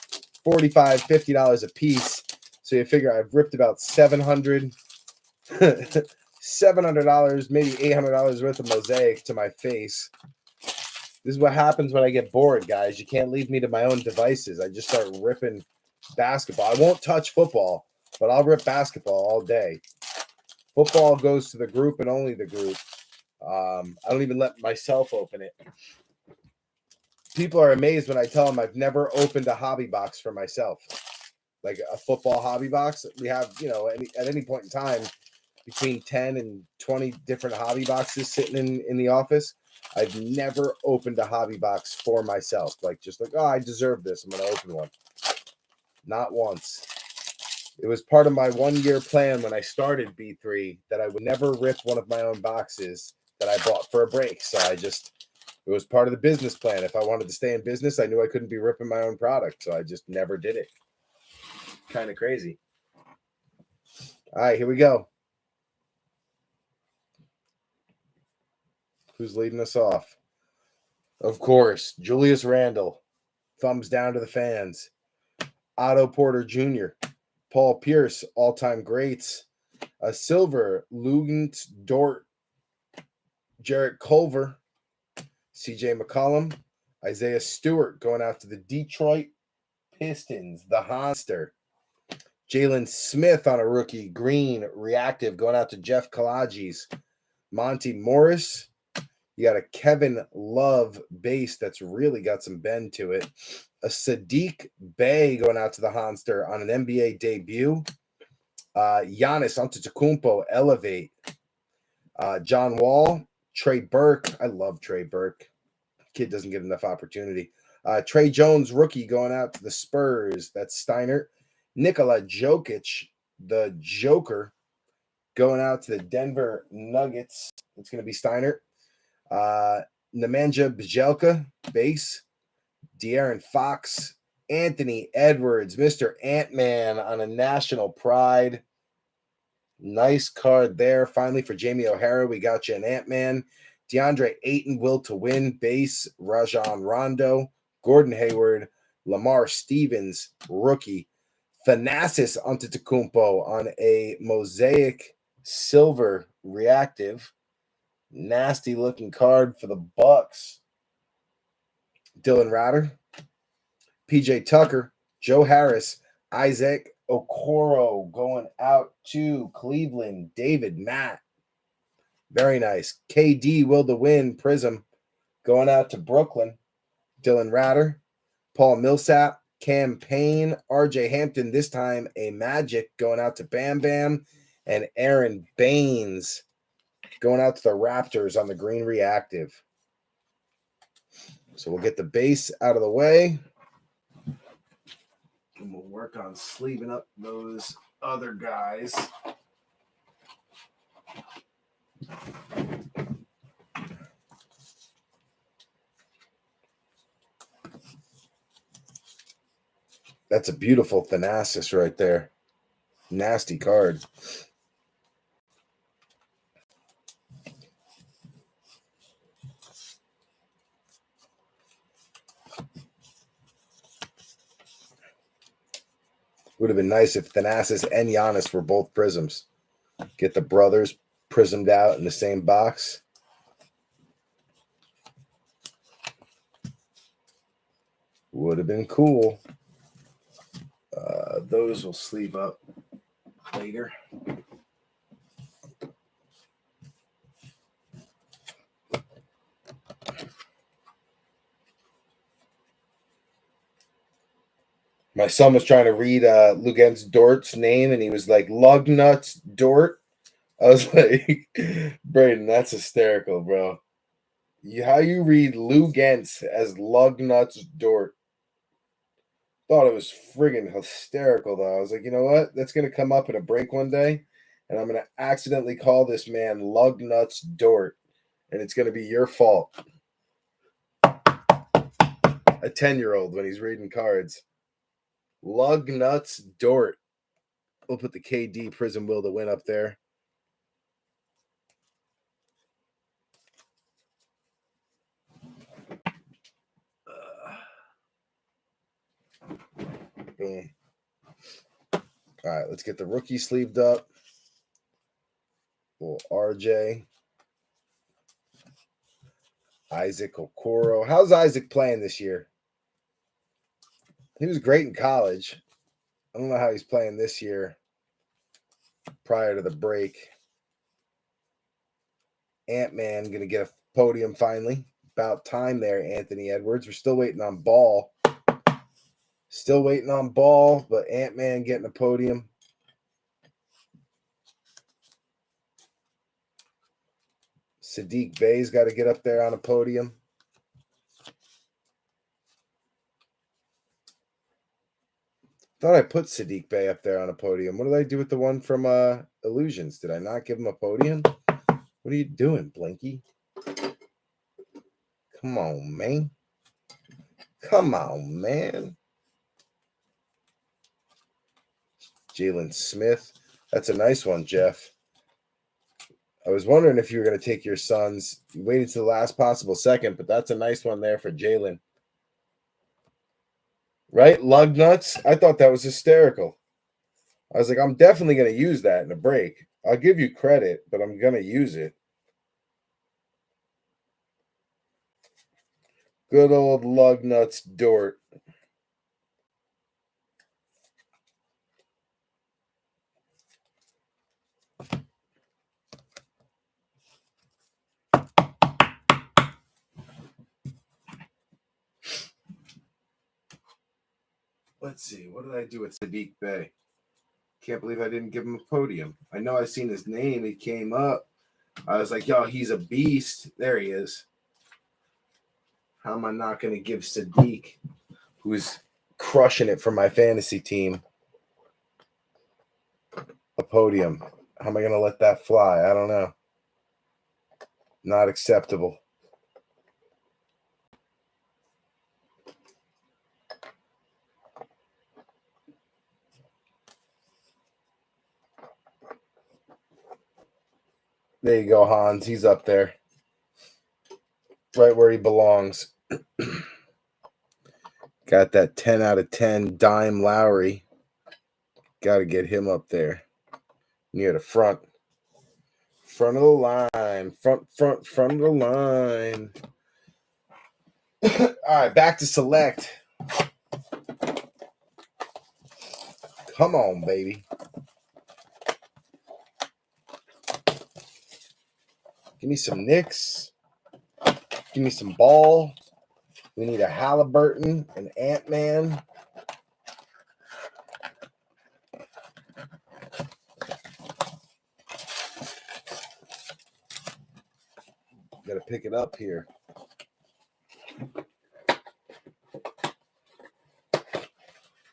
$45, $50 a piece. So you figure I've ripped about $700, maybe $800 worth of Mosaic to my face. This is what happens when I get bored, guys. You can't leave me to my own devices. I just start ripping basketball. I won't touch football, but I'll rip basketball all day. Football goes to the group and only the group. I don't even let myself open it. People are amazed when I tell them I've never opened a hobby box for myself, like a football hobby box. We have, at any point in time, between 10 and 20 different hobby boxes sitting in the office. I've never opened a hobby box for myself. Oh, I deserve this. I'm going to open one. Not once. It was part of my 1-year plan when I started B3 that I would never rip one of my own boxes that I bought for a break. So it was part of the business plan. If I wanted to stay in business, I knew I couldn't be ripping my own product. So I just never did it. Kind of crazy. All right, here we go. Who's leading us off? Of course, Julius Randle. Thumbs down to the fans. Otto Porter Jr., Paul Pierce, all-time greats. A silver, Lugans Dort, Jarrett Culver, CJ McCollum, Isaiah Stewart going out to the Detroit Pistons, the Honster. Jalen Smith on a rookie, green, reactive, going out to Jeff Kalaji's. Monty Morris. You got a Kevin Love base that's really got some bend to it. A Sadiq Bey going out to the Honster on an NBA debut. Giannis Antetokounmpo, elevate. John Wall, Trey Burke. I love Trey Burke. Kid doesn't get enough opportunity. Trey Jones, rookie, going out to the Spurs. That's Steiner. Nikola Jokic, the Joker, going out to the Denver Nuggets. It's going to be Steiner. Nemanja Bjelica, base. De'Aaron Fox, Anthony Edwards, Mr. Ant-Man on a national pride. Nice card there. Finally, for Jamie O'Hara, we got you an Ant-Man. DeAndre Ayton, will to win, base. Rajon Rondo, Gordon Hayward, Lamar Stevens, rookie. Thanasis Antetokounmpo on a Mosaic silver reactive. Nasty looking card for the Bucks. Dylan Ratter, PJ Tucker, Joe Harris, Isaac Okoro going out to Cleveland, David Matt. Very nice. KD, will to win, Prizm, going out to Brooklyn, Dylan Ratter, Paul Millsap, Cam Payne, RJ Hampton, this time a Magic, going out to Bam Bam, and Aaron Baines going out to the Raptors on the green reactive. So we'll get the base out of the way. And we'll work on sleeving up those other guys. That's a beautiful Thanasis right there. Nasty card. Would have been nice if Thanasis and Giannis were both Prizms. Get the brothers prismed out in the same box. Would have been cool. Those will sleeve up later. My son was trying to read Lugens Dort's name, and he was like, Lugnuts Dort. I was like, Braden, that's hysterical, bro. How you read Lugens as Lugnuts Dort? Thought it was friggin' hysterical, though. I was like, you know what? That's going to come up in a break one day, and I'm going to accidentally call this man Lugnuts Dort, and it's going to be your fault. A 10-year-old when he's reading cards. Lugnuts Dort. We'll put the KD Prizm will to win up there. Boom. All right, let's get the rookie sleeved up. Little RJ. Isaac Okoro. How's Isaac playing this year? He was great in college. I don't know how he's playing this year prior to the break. Ant-Man going to get a podium finally. About time there, Anthony Edwards. We're still waiting on Ball. Still waiting on Ball, but Ant-Man getting a podium. Sadiq Bey's got to get up there on a podium. Thought I put Sadiq Bey up there on a podium. What did I do with the one from Illusions? Did I not give him a podium? What are you doing, Blinky? Come on, man. Come on, man. Jalen Smith. That's a nice one, Jeff. I was wondering if you were going to take your sons. You waited to the last possible second, but that's a nice one there for Jalen. Right? Lug nuts? I thought that was hysterical. I was like, I'm definitely going to use that in a break. I'll give you credit, but I'm going to use it. Good old lug nuts Dort. Let's see. What did I do with Sadiq Bey? Can't believe I didn't give him a podium. I know I've seen his name. He came up. I was like, yo, he's a beast. There he is. How am I not going to give Sadiq, who's crushing it for my fantasy team, a podium? How am I going to let that fly? I don't know. Not acceptable. There you go, Hans. He's up there. Right where he belongs. Got that 10 out of 10 dime Lowry. Got to get him up there. Near the front. Front of the line. Front of the line. All right, back to select. Come on, baby. Give me some Knicks. Give me some Ball. We need a Halliburton, an Ant-Man. Got to pick it up here.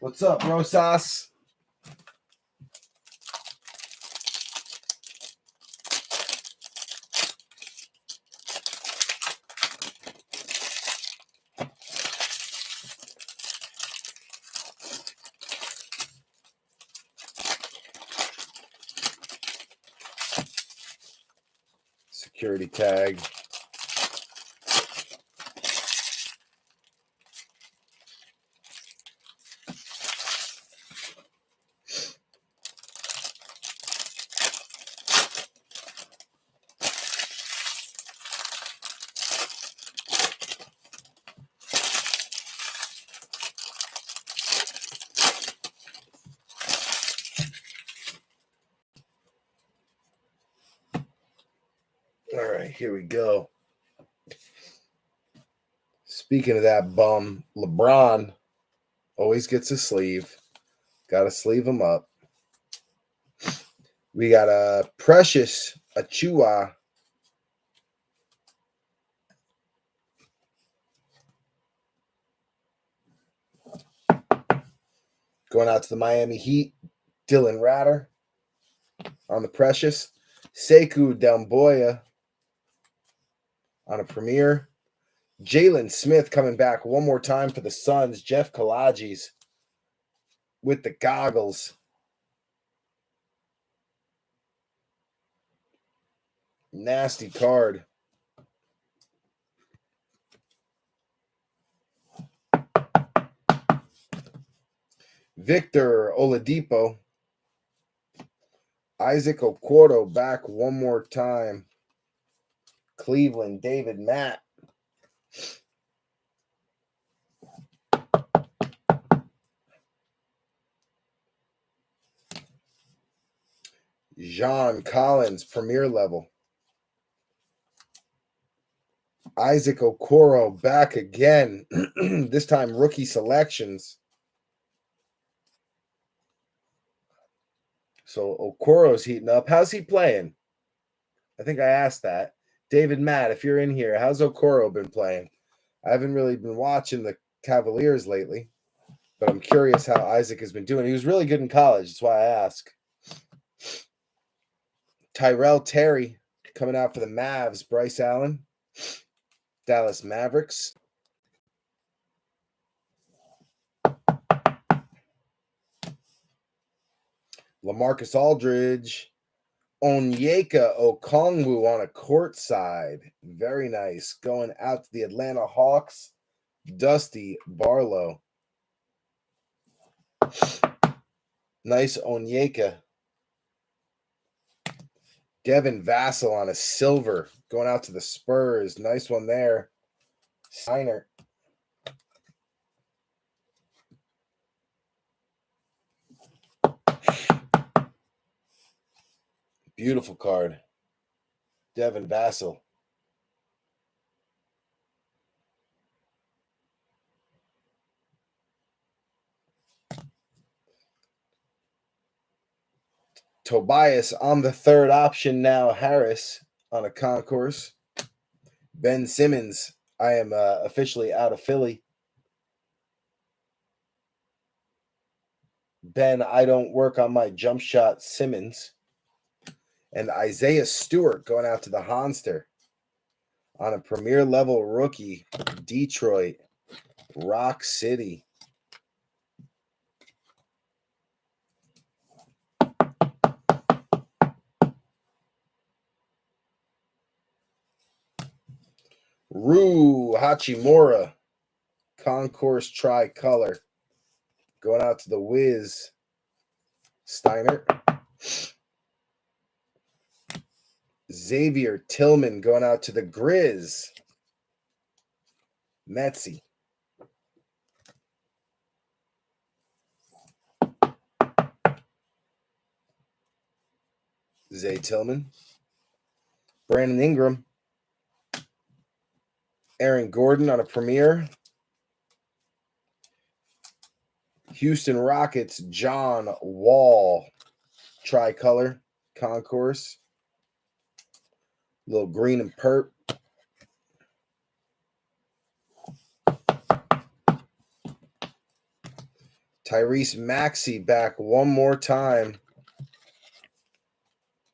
What's up, Rosas? Security tag. All right, here we go. Speaking of that bum, LeBron always gets a sleeve. Got to sleeve him up. We got a Precious Achua. Going out to the Miami Heat. Dylan Ratter on the Precious. Sekou Doumbouya on a Premier. Jalen Smith coming back one more time for the Suns. Jeff Kalaji's with the goggles. Nasty card. Victor Oladipo. Isaac Okoro back one more time. Cleveland, David Matt. John Collins, Premier level. Isaac Okoro back again. This time rookie selections. So Okoro's heating up. How's he playing? I think I asked that. David Matt, if you're in here, how's Okoro been playing? I haven't really been watching the Cavaliers lately, but I'm curious how Isaac has been doing. He was really good in college. That's why I ask. Tyrell Terry coming out for the Mavs. Bryce Allen, Dallas Mavericks. LaMarcus Aldridge. Onyeka Okongwu on a court side. Very nice. Going out to the Atlanta Hawks. Dusty Barlow. Nice Onyeka. Devin Vassell on a silver. Going out to the Spurs. Nice one there. Steiner. Beautiful card. Devin Vassell. Tobias on the third option now. Harris on a concourse. Ben Simmons. I am officially out of Philly. Ben, I don't work on my jump shot. Simmons. And Isaiah Stewart going out to the Honster on a Premier level rookie. Detroit. Rock City. Rue Hachimura, Concourse Tricolor, going out to the Wiz. Steiner. Xavier Tillman going out to the Grizz. Metsy. Zay Tillman. Brandon Ingram. Aaron Gordon on a Premier. Houston Rockets, John Wall. Tricolor, Concourse. Little green and perp. Tyrese Maxey back one more time.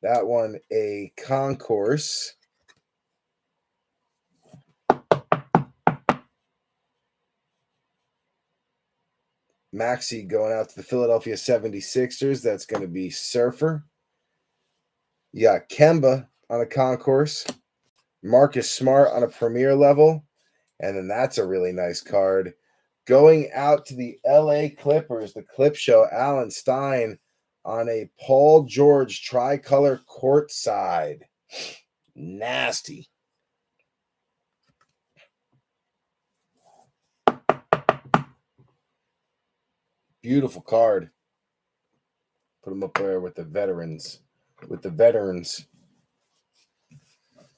That one a Concourse. Maxey going out to the Philadelphia 76ers. That's going to be Surfer. You got Kemba on a Concourse. Marcus Smart on a premier level. And then that's a really nice card. Going out to the LA Clippers, the Clip Show, Alan Stein on a Paul George tricolor courtside. Nasty. Beautiful card. Put them up there with the veterans.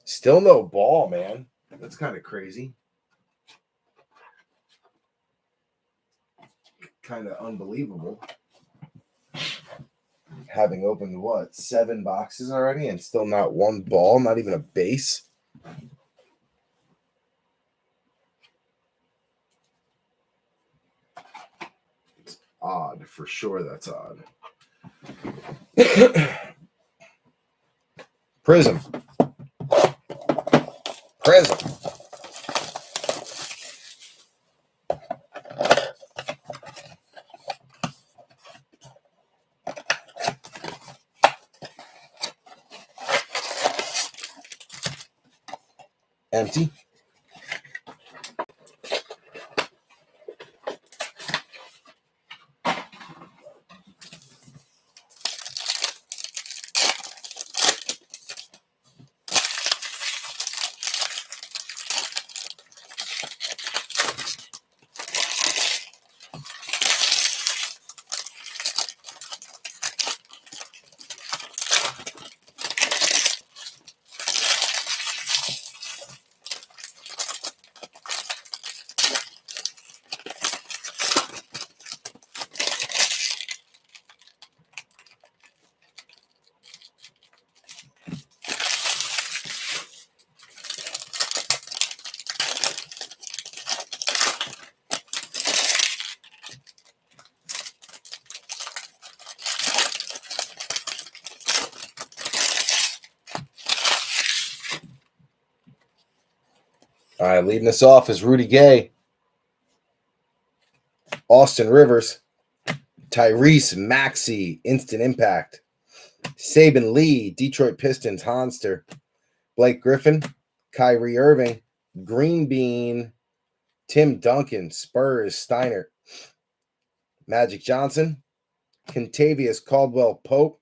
Still no ball, man. That's kind of crazy. Kind of unbelievable. Having opened, 7 boxes already and still not one ball, not even a base. It's odd. For sure that's odd. Prizm. Empty. All right, leading us off is Rudy Gay, Austin Rivers, Tyrese Maxey, Instant Impact, Saban Lee, Detroit Pistons, Honster, Blake Griffin, Kyrie Irving, Green Bean, Tim Duncan, Spurs, Steiner, Magic Johnson, Kentavious Caldwell-Pope,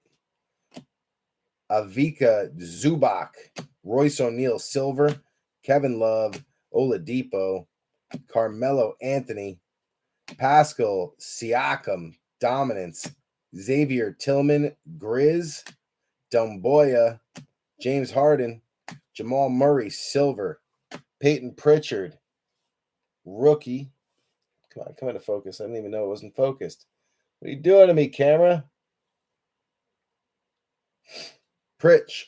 Avika Zubac, Royce O'Neal Silver, Kevin Love, Oladipo, Carmelo Anthony, Pascal Siakam Dominance, Xavier Tillman Grizz, Dumboya, James Harden, Jamal Murray Silver, Peyton Pritchard Rookie. Come into focus. I didn't even know it wasn't focused. What are you doing to me, camera? Pritch,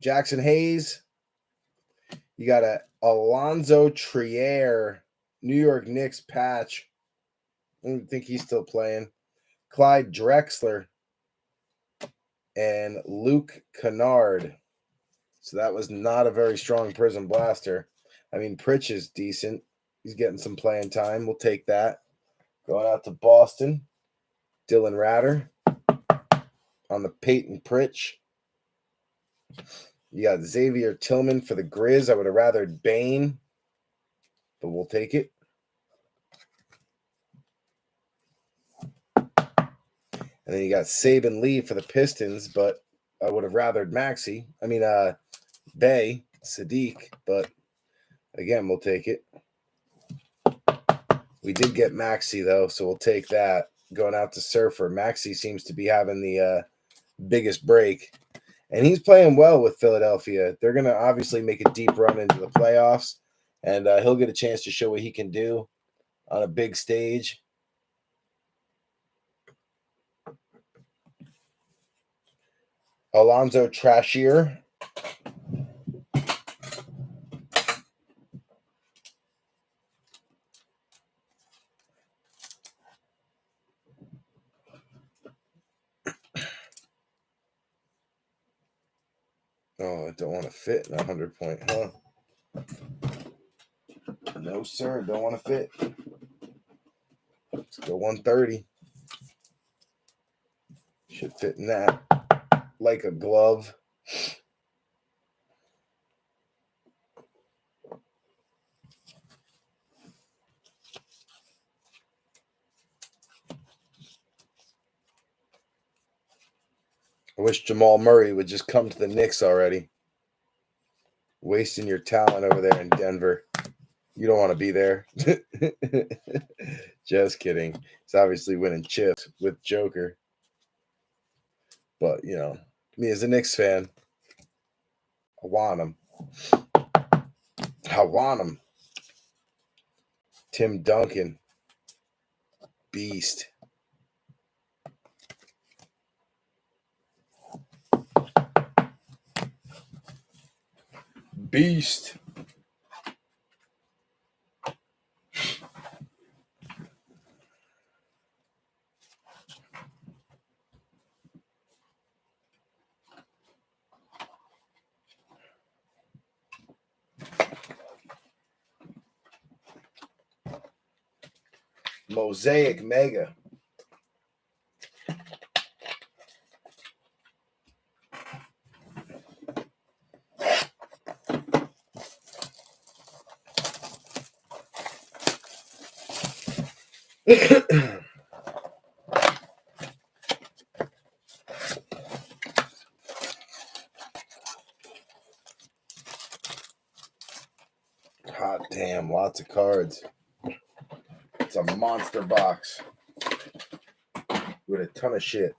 Jackson Hayes. You got a Alonzo Trier, New York Knicks patch. I don't think he's still playing. Clyde Drexler and Luke Kennard. So that was not a very strong Prizm blaster. I mean, Pritch is decent. He's getting some playing time. We'll take that. Going out to Boston, Dylan Ratter on the Peyton Pritch. You got Xavier Tillman for the Grizz. I would have rathered Bane, but we'll take it. And then you got Saban Lee for the Pistons, but I would have rathered Bay, Sadiq, but again, we'll take it. We did get Maxey, though, so we'll take that. Going out to Surfer. Maxey seems to be having the biggest break. And he's playing well with Philadelphia. They're going to obviously make a deep run into the playoffs, and he'll get a chance to show what he can do on a big stage. Alonzo Trashier. Oh, I don't want to fit in a 100-point, huh? No, sir. Don't want to fit. Let's go 130. Should fit in that like a glove. I wish Jamal Murray would just come to the Knicks already. Wasting your talent over there in Denver. You don't want to be there. Just kidding. He's obviously winning chips with Joker. But, me as a Knicks fan, I want him. Tim Duncan. Beast. Mosaic Mega. Hot damn, lots of cards. It's a monster box with a ton of shit.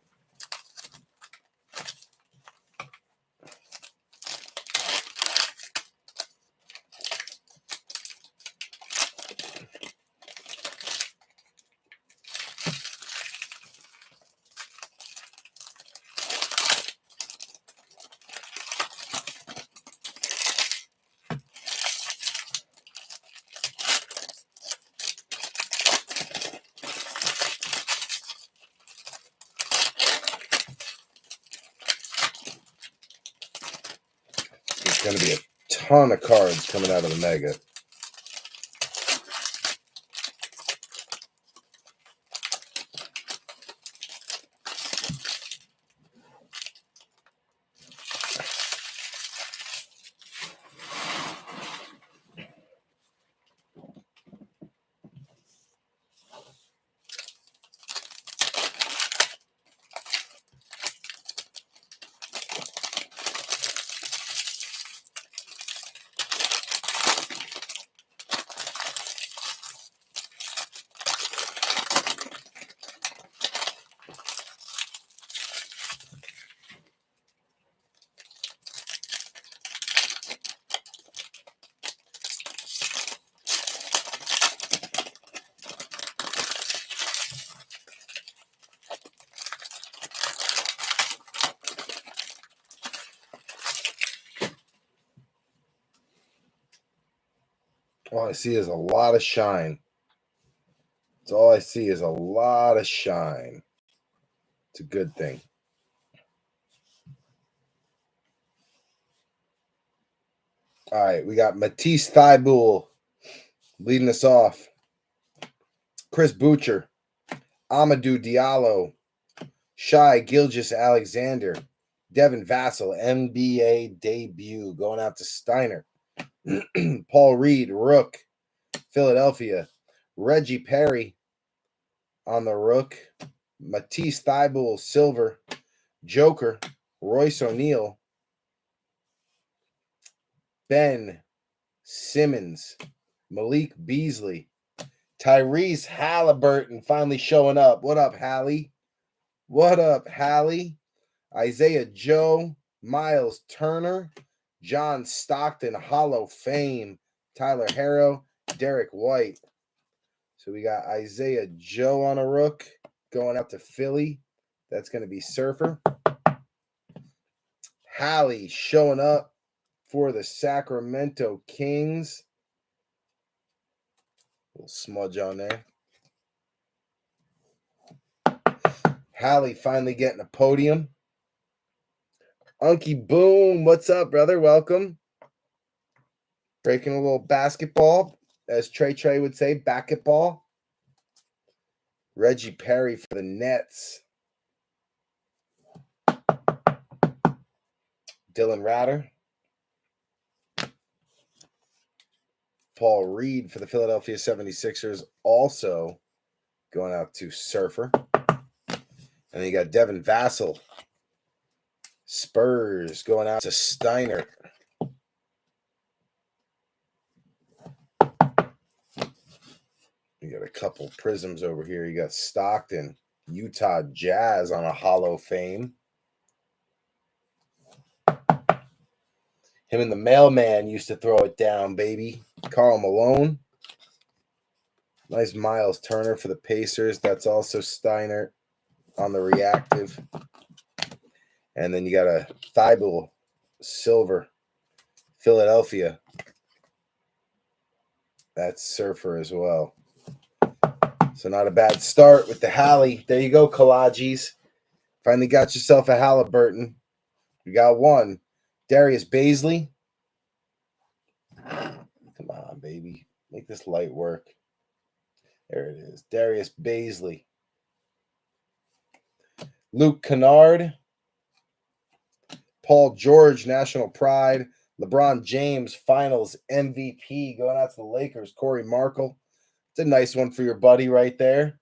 There's going to be a ton of cards coming out of the Mega. All I see is a lot of shine. That's all I see is a lot of shine. It's a good thing. All right, we got Matisse Thybulle leading us off. Chris Boucher, Amadou Diallo, Shai Gilgeous-Alexander, Devin Vassell, NBA debut, going out to Steiner. Paul Reed, Rook, Philadelphia. Reggie Perry on the Rook. Matisse Thybulle, Silver. Joker, Royce O'Neal. Ben Simmons, Malik Beasley. Tyrese Halliburton finally showing up. What up, Hallie? Isaiah Joe, Miles Turner, John Stockton, Hall of Fame, Tyler Harrow, Derek White. So we got Isaiah Joe on a Rook going out to Philly. That's going to be Surfer. Hallie showing up for the Sacramento Kings. Little smudge on there. Hallie finally getting a podium. Unky Boom, what's up, brother? Welcome. Breaking a little basketball, as Trey would say, basketball. Reggie Perry for the Nets. Dylan Ratter. Paul Reed for the Philadelphia 76ers, also going out to Surfer. And then you got Devin Vassell Spurs going out to Steiner. You got a couple Prizms over here. You got Stockton, Utah Jazz on a Hall of Fame. Him and the mailman used to throw it down, baby. Karl Malone. Nice Miles Turner for the Pacers. That's also Steiner on the reactive. And then you got a Thibault Silver, Philadelphia. That's Surfer as well. So not a bad start with the Hallie. There you go, Kalaji's. Finally got yourself a Halliburton. You got one. Darius Baisley. Come on, baby. Make this light work. There it is. Darius Baisley. Luke Kennard. Paul George, National Pride. LeBron James, Finals MVP. Going out to the Lakers. Corey Markle. It's a nice one for your buddy right there.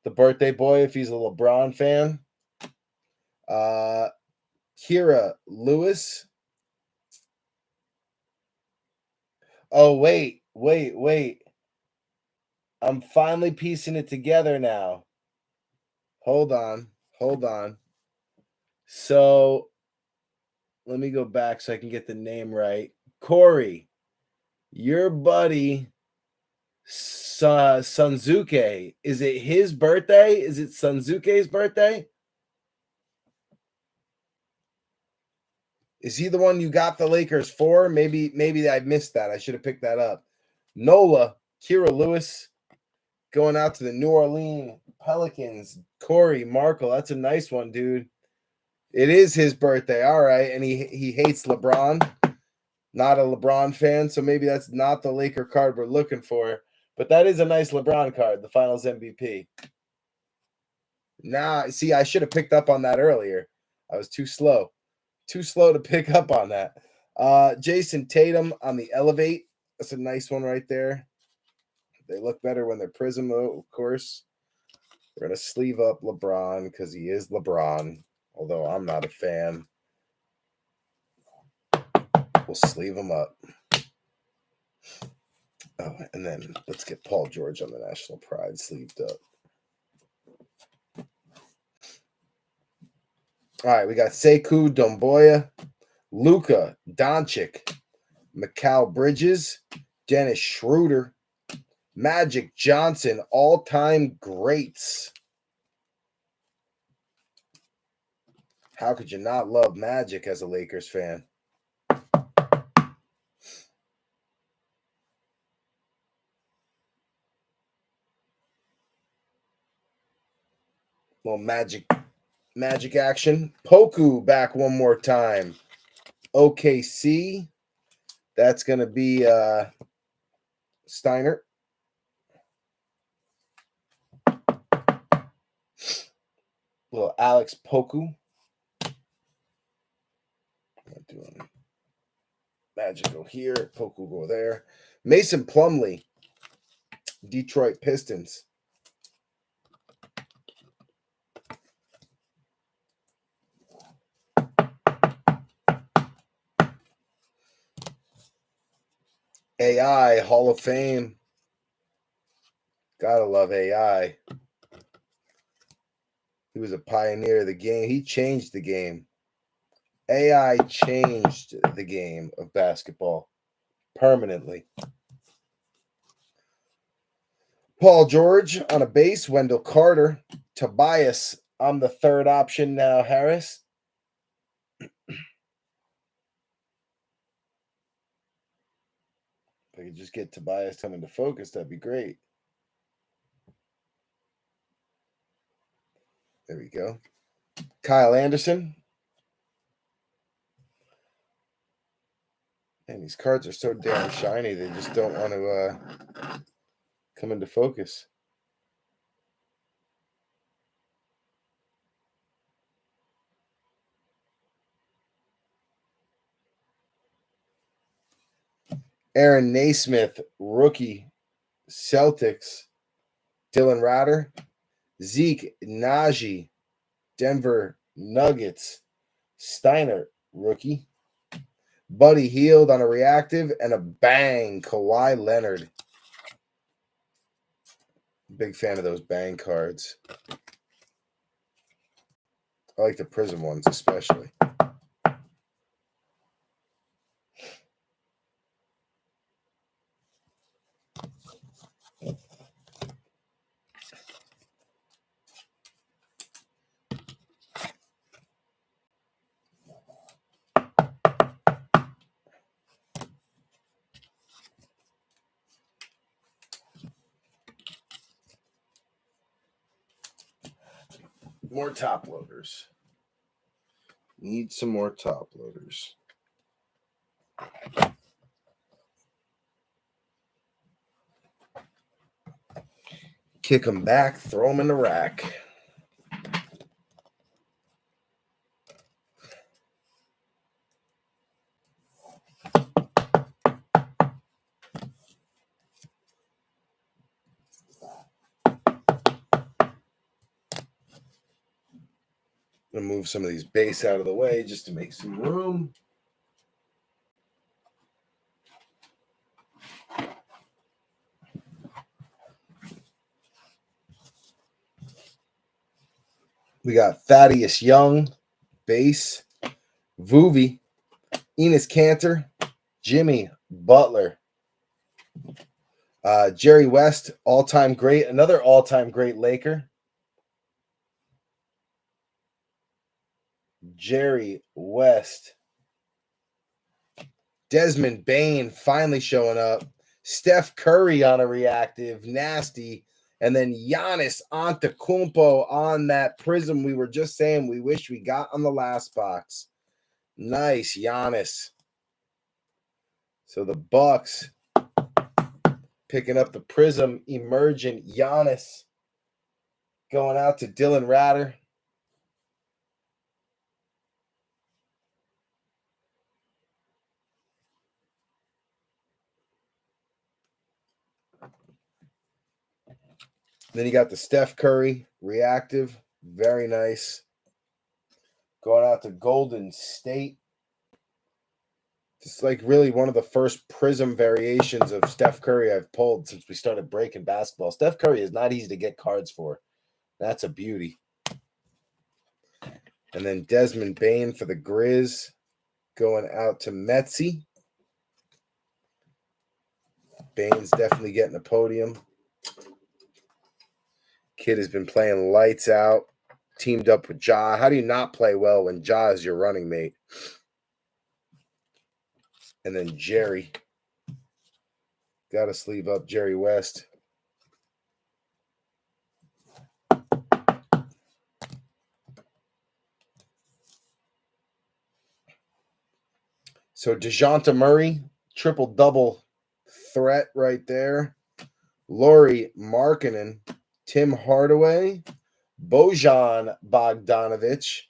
The birthday boy, if he's a LeBron fan. Kira Lewis. Oh, wait. I'm finally piecing it together now. Hold on. So, let me go back so I can get the name right. Corey, your buddy Sunzuke. Is it his birthday? Is it Sunzuke's birthday? Is he the one you got the Lakers for? Maybe I missed that. I should have picked that up. Nola, Kira Lewis, going out to the New Orleans Pelicans. Corey Markle. That's a nice one, dude. It is his birthday. All right. And he hates LeBron. Not a LeBron fan, so maybe that's not the Laker card we're looking for. But that is a nice LeBron card, the Finals MVP. See, I should have picked up on that earlier. I was too slow. Too slow to pick up on that. Jason Tatum on the Elevate. That's a nice one right there. They look better when they're Prizm, though, of course. We're going to sleeve up LeBron because he is LeBron, although I'm not a fan. We'll sleeve him up. Oh, and then let's get Paul George on the National Pride sleeved up. All right, we got Sekou Doumbouya, Luka Doncic, Mikal Bridges, Dennis Schroeder, Magic Johnson, all-time greats. How could you not love Magic as a Lakers fan? Little magic action. Poku back one more time. OKC. That's going to be Steiner. Little Alex Poku. Not doing Magic go here. Poku go there. Mason Plumlee. Detroit Pistons. AI, Hall of Fame. Gotta love AI. He was a pioneer of the game. He changed the game. AI changed the game of basketball permanently. Paul George on a base. Wendell Carter. Tobias on the third option now, Harris. If I could just get Tobias coming to focus, that'd be great. There we go. Kyle Anderson. Man, these cards are so damn shiny, they just don't want to come into focus. Aaron Naismith, rookie, Celtics. Dylan Ratter. Zeke Naji, Denver Nuggets. Steiner, rookie. Buddy Hield on a reactive, and a bang, Kawhi Leonard. Big fan of those bang cards. I like the Prizm ones especially. More top loaders. Need some more top loaders. Kick them back, throw them in the rack. I'm going to move some of these base out of the way just to make some room. We got Thaddeus Young, base. Vuvie, Enes Kanter, Jimmy Butler. Jerry West, all-time great. Another all-time great Laker. Jerry West. Desmond Bane finally showing up. Steph Curry on a reactive. Nasty. And then Giannis Antetokounmpo on that Prizm we were just saying we wish we got on the last box. Nice, Giannis. So the Bucks picking up the Prizm emergent Giannis. Going out to Dylan Ratter. Then you got the Steph Curry reactive. Very nice. Going out to Golden State. It's like really one of the first Prizm variations of Steph Curry I've pulled since we started breaking basketball. Steph Curry is not easy to get cards for. That's a beauty. And then Desmond Bane for the Grizz. Going out to Metzi. Bane's definitely getting a podium. Kid has been playing lights out. Teamed up with Ja. How do you not play well when Ja is your running mate? And then Jerry. Got to sleeve up Jerry West. So DeJounte Murray, triple-double threat right there. Lowry Markkanen, Tim Hardaway, Bojan Bogdanovic,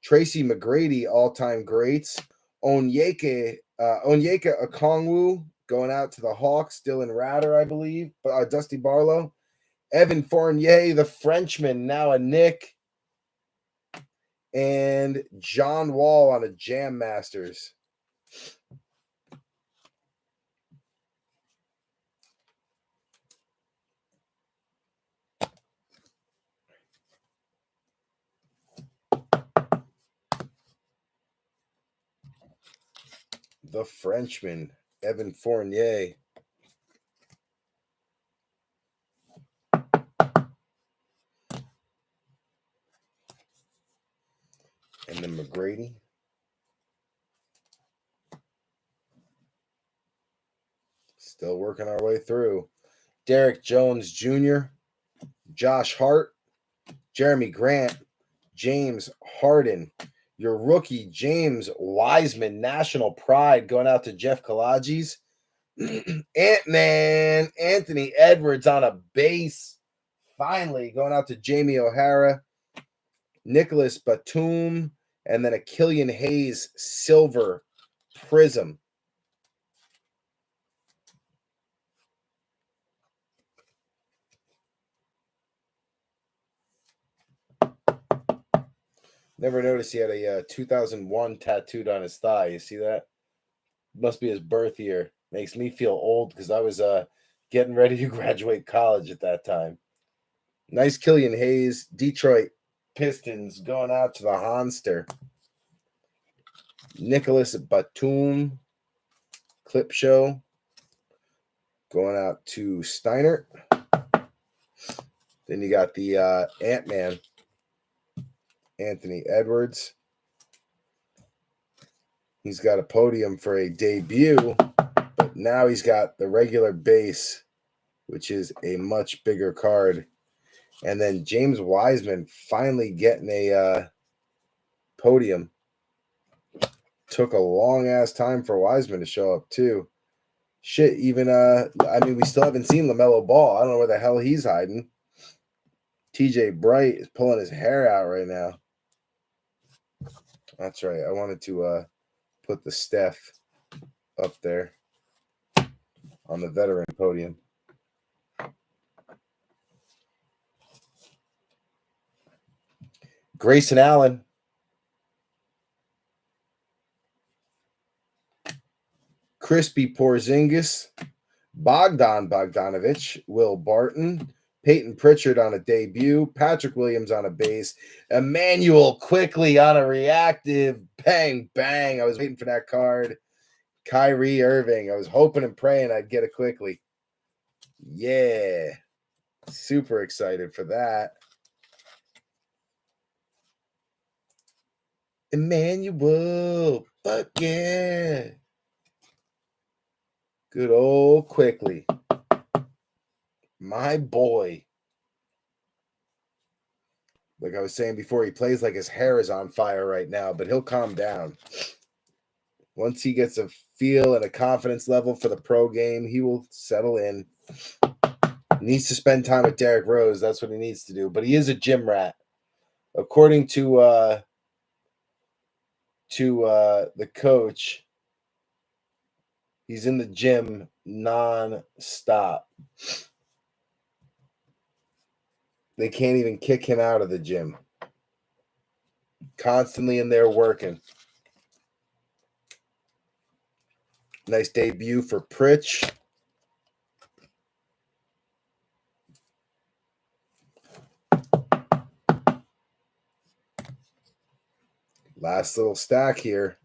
Tracy McGrady, all-time greats. Onyeka Okongwu going out to the Hawks. Dylan Ratter, I believe. Dusty Barlow. Evan Fournier, the Frenchman, now a Knick. And John Wall on a Jam Masters. The Frenchman, Evan Fournier. And then McGrady. Still working our way through. Derek Jones Jr., Josh Hart, Jeremy Grant, James Harden. Your rookie, James Wiseman, National Pride, going out to Jeff Kalaji's. Ant-Man, Anthony Edwards on a base. Finally, going out to Jamie O'Hara, Nicholas Batum, and then a Killian Hayes silver Prizm. Never noticed he had a 2001 tattooed on his thigh. You see that? Must be his birth year. Makes me feel old because I was getting ready to graduate college at that time. Nice Killian Hayes, Detroit Pistons going out to the Honster. Nicholas Batum, Clip Show, going out to Steiner. Then you got the Ant-Man, Anthony Edwards. He's got a podium for a debut, but now he's got the regular base, which is a much bigger card. And then James Wiseman finally getting a podium. Took a long-ass time for Wiseman to show up, too. Shit, even, we still haven't seen LaMelo Ball. I don't know where the hell he's hiding. TJ Bright is pulling his hair out right now. That's right. I wanted to put the Steph up there on the veteran podium. Grayson Allen. Crispy Porzingis. Bogdan Bogdanovic. Will Barton. Peyton Pritchard on a debut. Patrick Williams on a base. Emmanuel Quickly on a reactive. Bang, bang. I was waiting for that card. Kyrie Irving. I was hoping and praying I'd get it quickly. Yeah. Super excited for that. Emmanuel. Fuck yeah. Good old Quickly. My boy. Like I was saying before, he plays like his hair is on fire right now, but he'll calm down. Once he gets a feel and a confidence level for the pro game, he will settle in. He needs to spend time with Derrick Rose. That's what he needs to do. But he is a gym rat. According to the coach, he's in the gym non-stop. They can't even kick him out of the gym. Constantly in there working. Nice debut for Pritch. Last little stack here.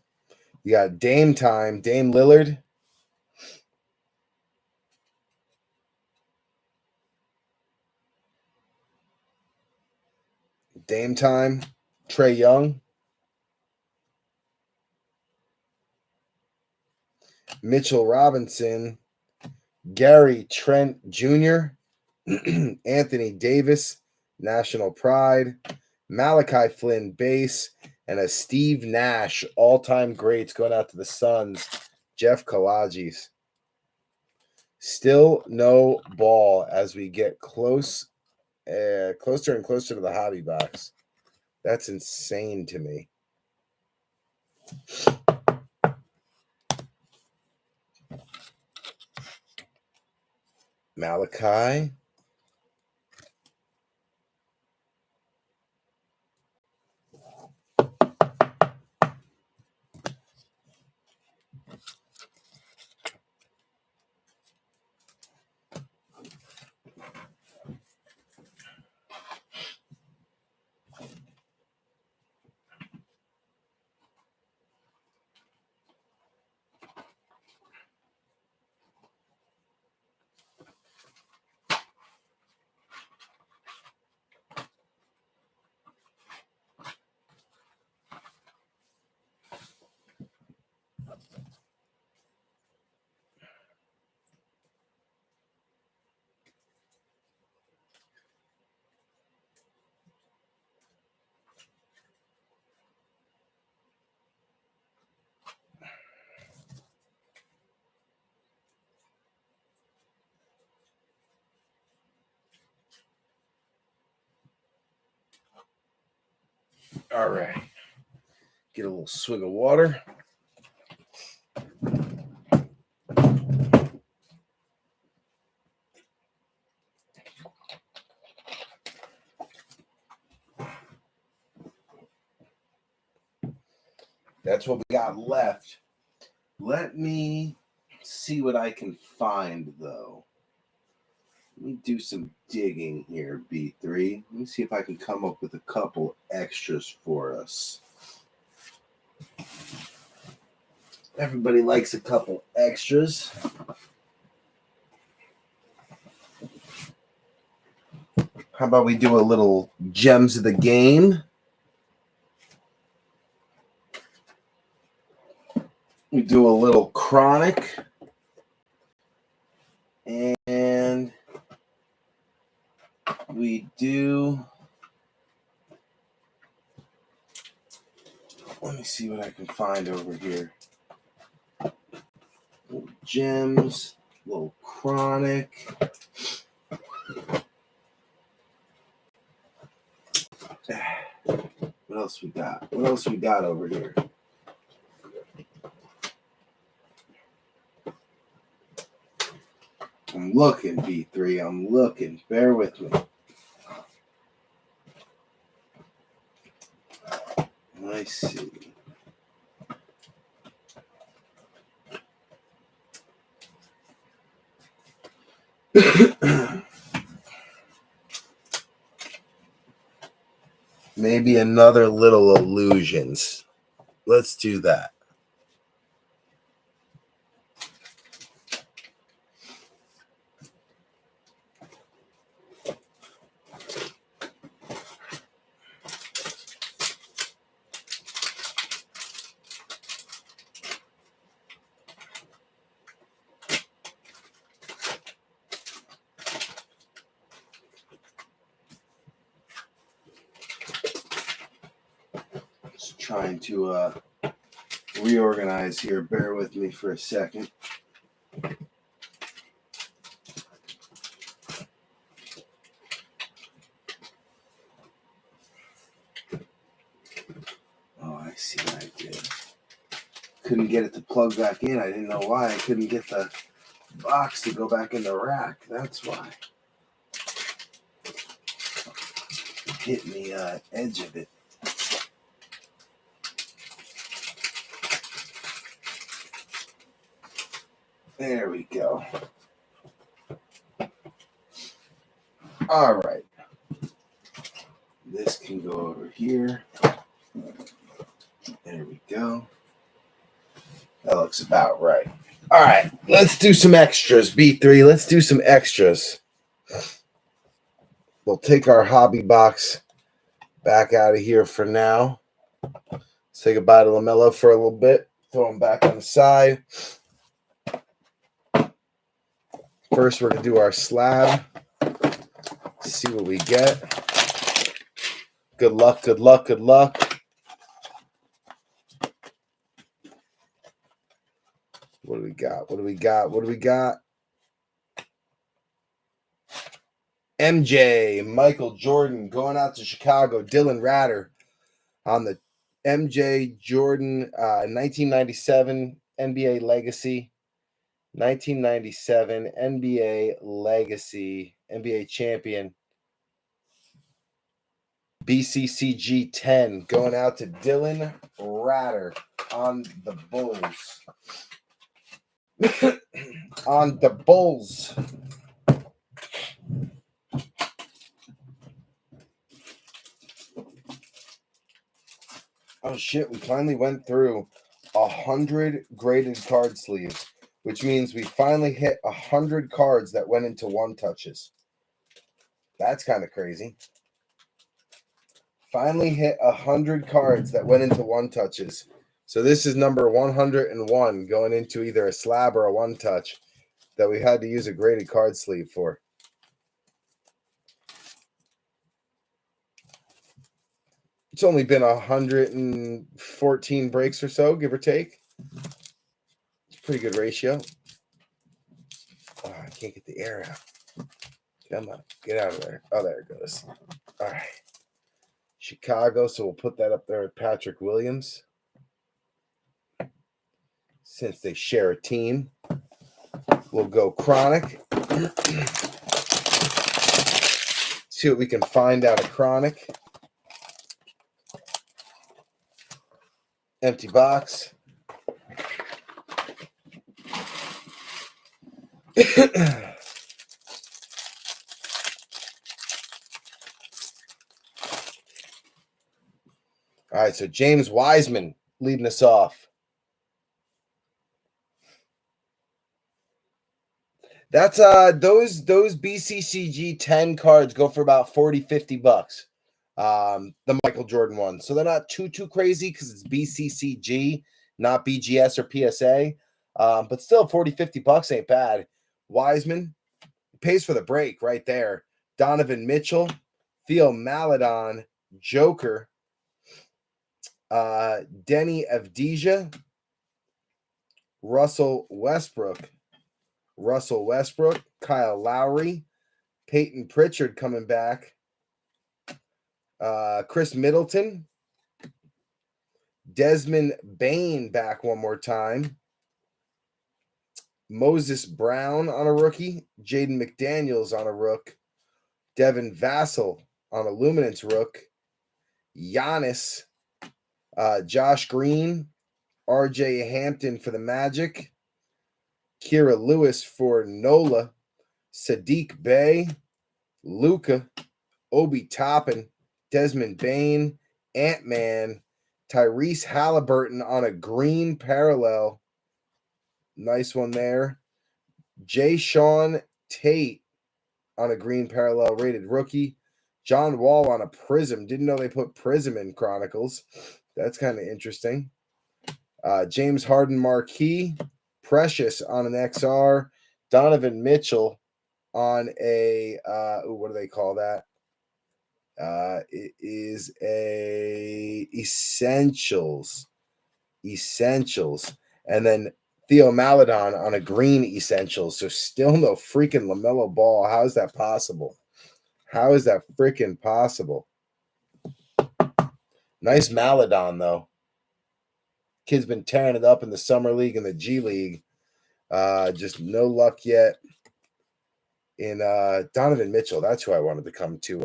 You got Dame time. Dame Lillard. Dame time. Trae Young. Mitchell Robinson. Gary Trent Jr. Anthony Davis. National Pride. Malachi Flynn base. And a Steve Nash all-time greats going out to the Suns. Jeff Kalajis. Still no ball as we get closer and closer to the hobby box. That's insane to me. Malachi. All right. Get a little swig of water. That's what we got left. Let me see what I can find, though. Let me do some digging here, B3. Let me see if I can come up with a couple extras for us. Everybody likes a couple extras. How about we do a little gems of the game? We do a little chronic. And we do... Let me see what I can find over here. Little gems, little chronic. What else we got? What else we got over here? I'm looking, B3. I'm looking. Bear with me. I see. Maybe another little illusions. Let's do that. Just trying to reorganize here. Bear with me for a second. Oh, I see what I did. Couldn't get it to plug back in. I didn't know why. I couldn't get the box to go back in the rack. That's why. Hit me edge of it. There we go. All right. This can go over here. There we go. That looks about right. All right. Let's do some extras, B3. Let's do some extras. We'll take our hobby box back out of here for now. Say goodbye to LaMelo for a little bit. Throw him back on the side. First, we're going to do our slab. See what we get. Good luck, good luck, good luck. What do we got? What do we got? What do we got? MJ, Michael Jordan going out to Chicago. Dylan Ratter on the MJ Jordan 1997 NBA Legacy. 1997 NBA Legacy, NBA champion. BCCG 10 going out to Dylan Ratter on the Bulls. On the Bulls. Oh shit, we finally went through 100 graded card sleeves, which means we finally hit 100 cards that went into one touches. That's kind of crazy. Finally hit 100 cards that went into one touches. So this is number 101 going into either a slab or a one touch that we had to use a graded card sleeve for. It's only been 114 breaks or so, give or take. It's a pretty good ratio. Oh, I can't get the air out. Come on, get out of there. Oh, there it goes. All right. Chicago, so we'll put that up there with Patrick Williams. Since they share a team, we'll go Chronic. See what we can find out of Chronic. Empty box. All right, so James Wiseman leading us off. That's those BCCG 10 cards go for about 40-50 bucks. The Michael Jordan one. So they're not too crazy because it's BCCG, not BGS or PSA. But still 40-50 bucks ain't bad. Wiseman pays for the break right there. Donovan Mitchell, Theo Maledon, Joker, Denny Avdija, Russell Westbrook, Kyle Lowry, Peyton Pritchard coming back, Chris Middleton, Desmond Bane back one more time, Moses Brown on a rookie, Jaden McDaniels on a rook, Devin Vassell on a Luminance rook, Giannis, Josh Green, RJ Hampton for the Magic, Kira Lewis for Nola, Sadiq Bey, Luka, Obi Toppin, Desmond Bane, Ant-Man, Tyrese Halliburton on a green parallel. Nice one there. Jay Sean Tate on a green parallel rated rookie. John Wall on a Prizm. Didn't know they put Prizm in Chronicles. That's kind of interesting. James Harden Marquee. Precious on an XR. Donovan Mitchell on a, what do they call that? It is a Essentials. And then Theo Maledon on a green Essentials. So still no freaking LaMelo Ball. How is that possible? How is that freaking possible? Nice Maledon, though. Kid's been tearing it up in the Summer League and the G League. Just no luck yet in Donovan Mitchell. That's who I wanted to come to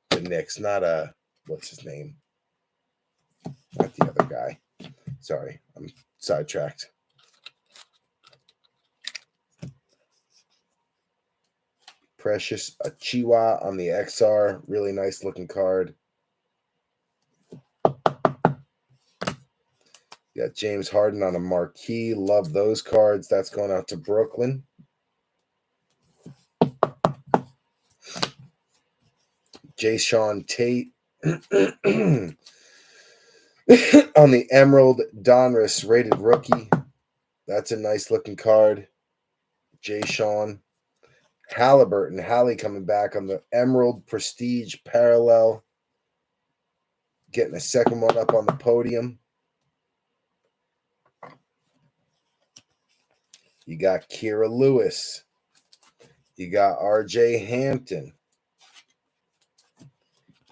the Knicks, not what's his name? Not the other guy. Sorry, I'm sidetracked. Precious Achiuwa on the XR. Really nice looking card. You got James Harden on a marquee. Love those cards. That's going out to Brooklyn. Jay Sean Tate on the Emerald Donruss rated rookie. That's a nice looking card. Jay Sean. Halliburton. Hallie coming back on the Emerald Prestige parallel. Getting a second one up on the podium. You got Kira Lewis. You got RJ Hampton.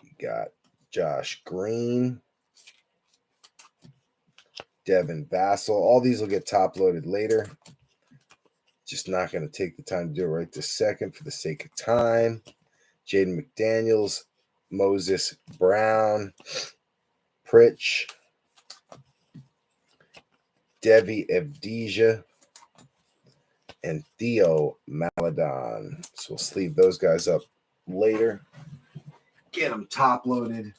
You got Josh Green. Devin Vassell. All these will get top loaded later. Just not going to take the time to do it right this second for the sake of time. Jaden McDaniels, Moses Brown, Pritch, Devi Avdija, and Theo Maledon. So we'll sleeve those guys up later. Get them top loaded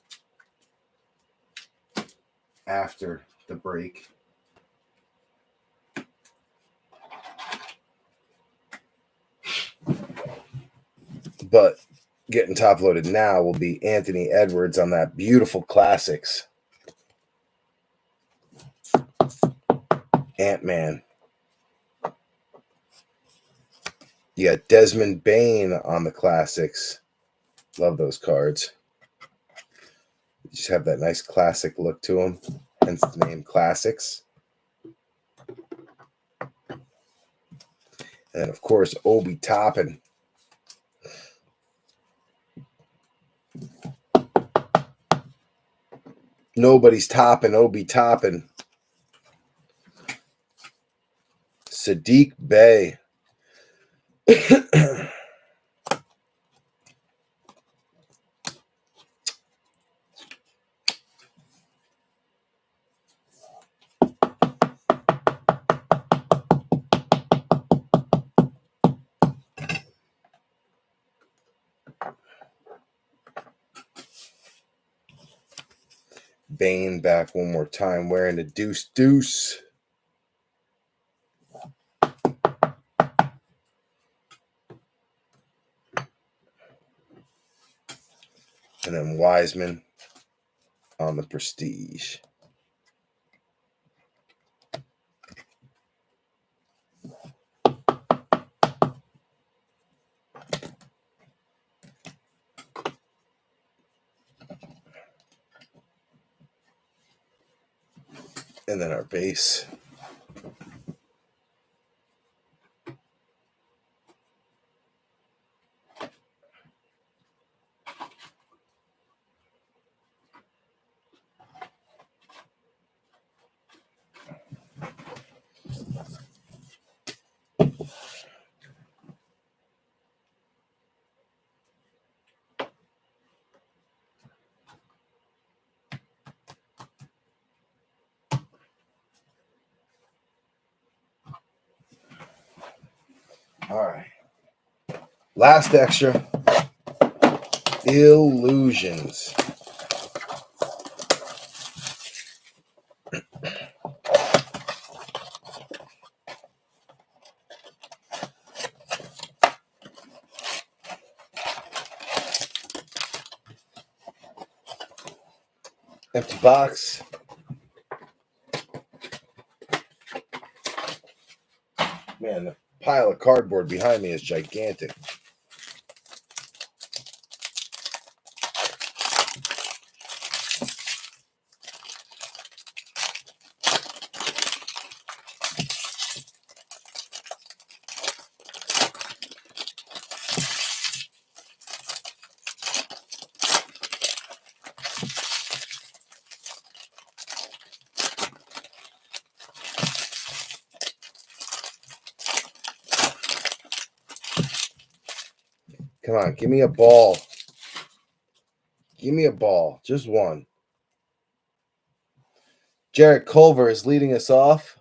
after the break. But getting top loaded now will be Anthony Edwards on that beautiful Classics. Ant-Man. You got Desmond Bane on the Classics. Love those cards. You just have that nice classic look to them. Hence the name Classics. And of course, Obi Toppin. Nobody's topping Obi Toppin. Sadiq Bey. Bane back one more time wearing a deuce. And then Wiseman on the Prestige. And then our base. All right. Last extra. Illusions. Empty box. Man, the pile of cardboard behind me is gigantic. Come on, give me a ball. Give me a ball. Just one. Jarrett Culver is leading us off.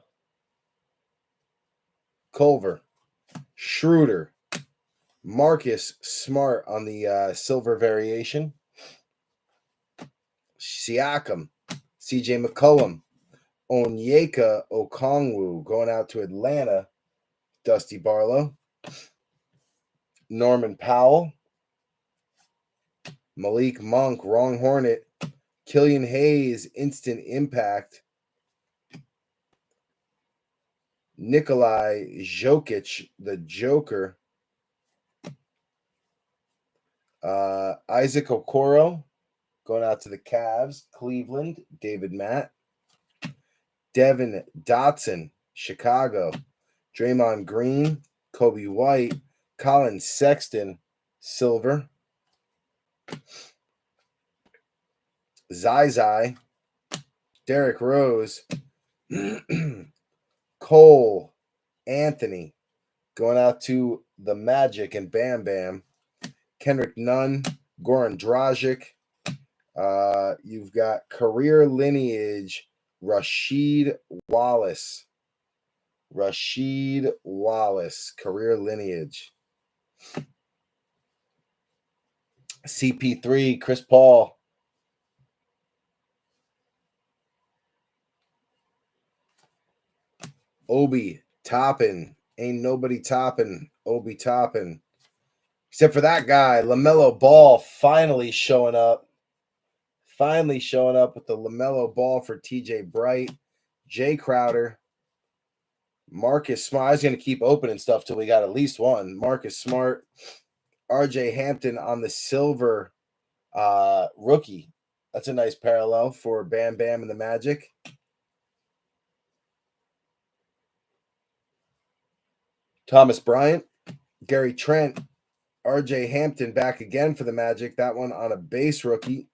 Culver. Schroeder. Marcus Smart on the silver variation. Siakam. CJ McCollum. Onyeka Okongwu going out to Atlanta. Dusty Barlow. Norman Powell. Malik Monk, Wrong Hornet. Killian Hayes, Instant Impact. Nikolai Jokic, the Joker. Isaac Okoro, going out to the Cavs. Cleveland, David Matt. Devin Dotson, Chicago. Draymond Green, Kobe White. Colin Sexton, silver. Zai, Derrick Rose, Cole Anthony, going out to the Magic and Bam Bam. Kendrick Nunn, Goran Dragic. You've got career lineage, Rasheed Wallace. Career lineage. CP3, Chris Paul. Obi Toppin. Ain't nobody topping Obi Toppin. Except for that guy, LaMelo Ball, finally showing up. Finally showing up with the LaMelo Ball for TJ Bright. Jay Crowder. Marcus Smart. I was going to keep opening stuff till we got at least one. Marcus Smart. RJ Hampton on the silver rookie. That's a nice parallel for Bam Bam and the Magic. Thomas Bryant. Gary Trent. RJ Hampton back again for the Magic. That one on a base rookie.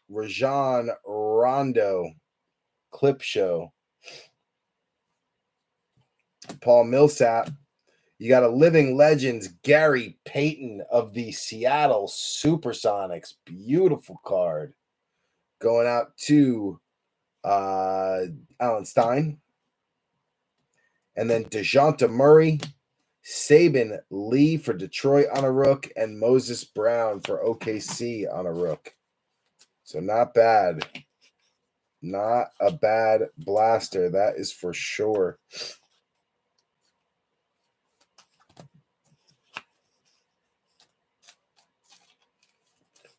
Rajon Rondo. Clip show. Paul Millsap. You got a living legends, Gary Payton of the Seattle Supersonics. Beautiful card. Going out to Alan Stein. And then DeJounte Murray. Saban Lee for Detroit on a rook. And Moses Brown for OKC on a rook. So not bad. Not a bad blaster, that is for sure.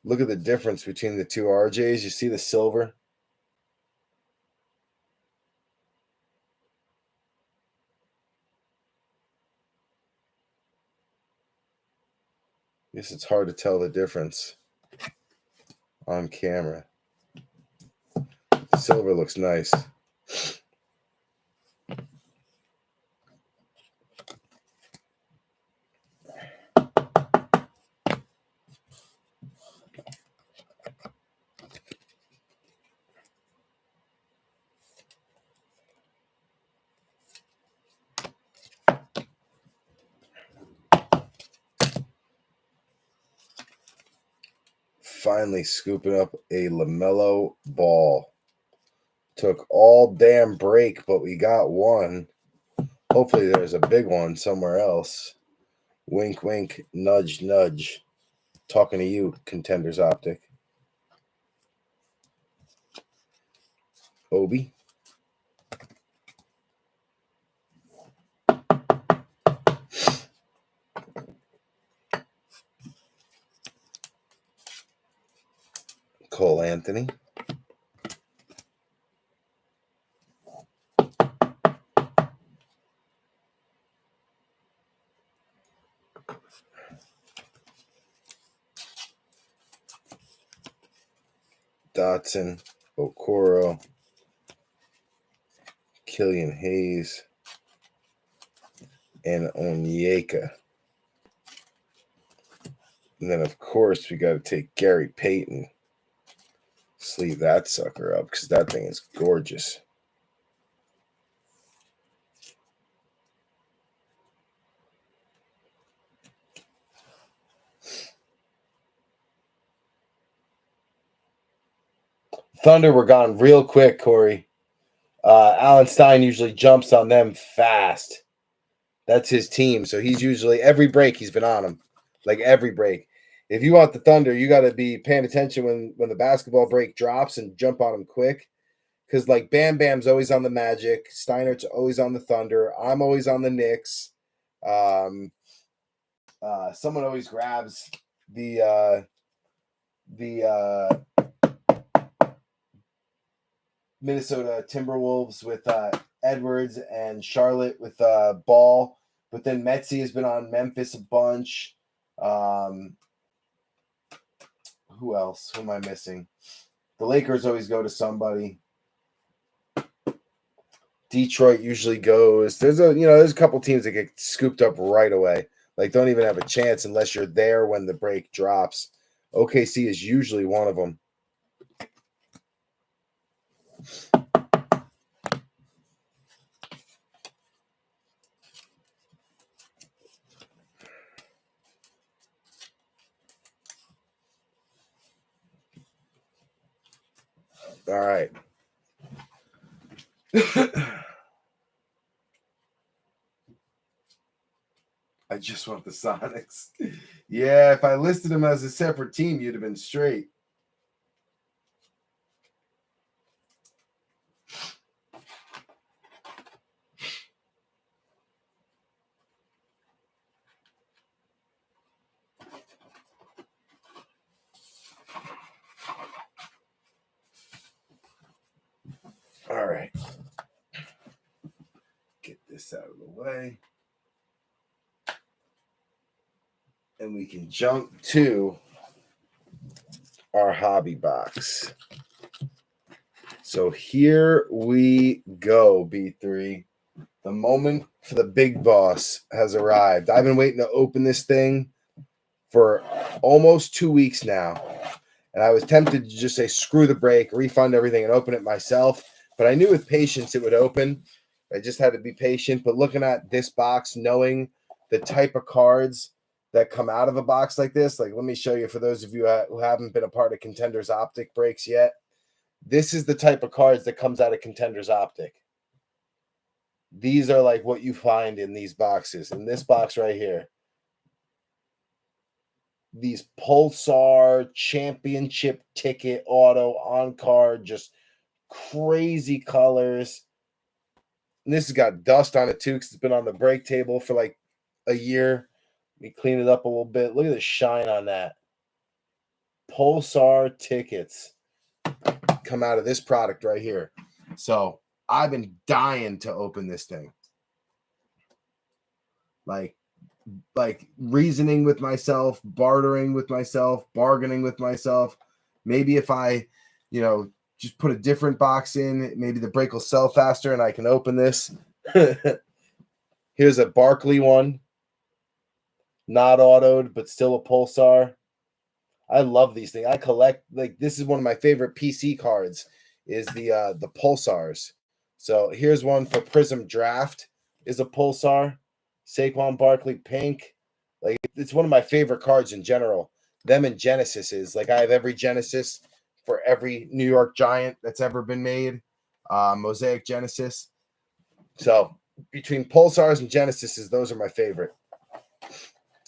Look at the difference between the two RJs. You see the silver? I guess it's hard to tell the difference on camera. The silver looks nice. Finally scooping up a LaMelo Ball. Took all damn break, but we got one. Hopefully there's a big one somewhere else. Wink, wink, nudge, nudge. Talking to you, Contenders Optic. Obi. Cole Anthony. Dotson, Okoro, Killian Hayes, and Onyeka. And then, of course, we got to take Gary Payton. Sleeve that sucker up because that thing is gorgeous. Thunder were gone real quick, Corey. Alan Stein usually jumps on them fast. That's his team. So he's usually, every break he's been on them. Like every break. If you want the Thunder, you got to be paying attention when the basketball break drops and jump on them quick. Because like Bam Bam's always on the Magic. Steinert's always on the Thunder. I'm always on the Knicks. Someone always grabs the Minnesota Timberwolves with Edwards and Charlotte with Ball. But then Metzi has been on Memphis a bunch. Who else? Who am I missing? The Lakers always go to somebody. Detroit usually goes. There's a couple teams that get scooped up right away. Like don't even have a chance unless you're there when the break drops. OKC is usually one of them. All right. I just want the Sonics. Yeah, if I listed them as a separate team, you'd have been straight. All right. Get this out of the way. And we can jump to our hobby box. So here we go, B3. The moment for the big boss has arrived. I've been waiting to open this thing for almost 2 weeks now. And I was tempted to just say, screw the break, refund everything, and open it myself. But I knew with patience it would open. I just had to be patient. But looking at this box, knowing the type of cards that come out of a box like this, like let me show you for those of you who haven't been a part of Contenders Optic breaks yet. This is the type of cards that comes out of Contenders Optic. These are like what you find in these boxes. In this box right here. These Pulsar championship ticket auto on card, just crazy colors. And this has got dust on it too because it's been on the break table for like a year. Let me clean it up a little bit. Look at the shine on that. Pulsar tickets come out of this product right here. So I've been dying to open this thing. Like reasoning with myself, bartering with myself, bargaining with myself. Maybe if I, just put a different box in, maybe the break will sell faster and I can open this. Here's a Barkley one. Not autoed, but still a Pulsar. I love these things. I collect, this is one of my favorite PC cards is the Pulsars. So here's one for Prizm Draft is a Pulsar. Saquon Barkley Pink. It's one of my favorite cards in general. Them and Genesis is I have every Genesis for every New York Giant that's ever been made. Mosaic Genesis. So between Pulsars and Genesises, those are my favorite.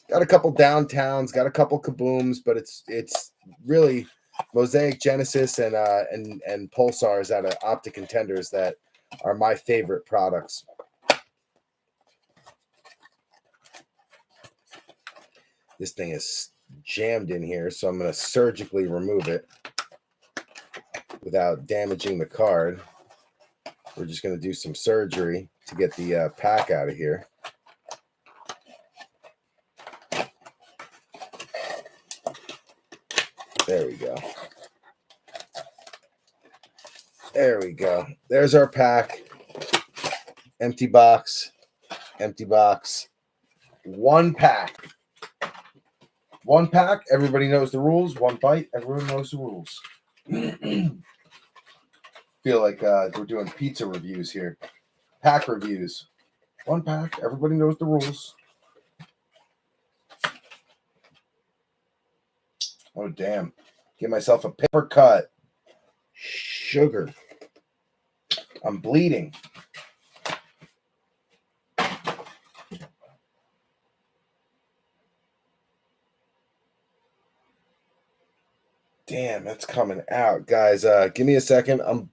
Got a couple downtowns, got a couple kabooms, but it's really Mosaic Genesis and Pulsars out of Optic Contenders that are my favorite products. This thing is jammed in here, so I'm going to surgically remove it without damaging the card. We're just going to do some surgery to get the pack out of here. There we go. There we go. There's our pack. Empty box. Empty box. One pack. One pack. Everybody knows the rules. One bite. Everyone knows the rules. Feel like we're doing pizza reviews here. Pack reviews. One pack. Everybody knows the rules. Oh, damn. Give myself a paper cut. Sugar. I'm bleeding. Damn, that's coming out. Guys, give me a second. I'm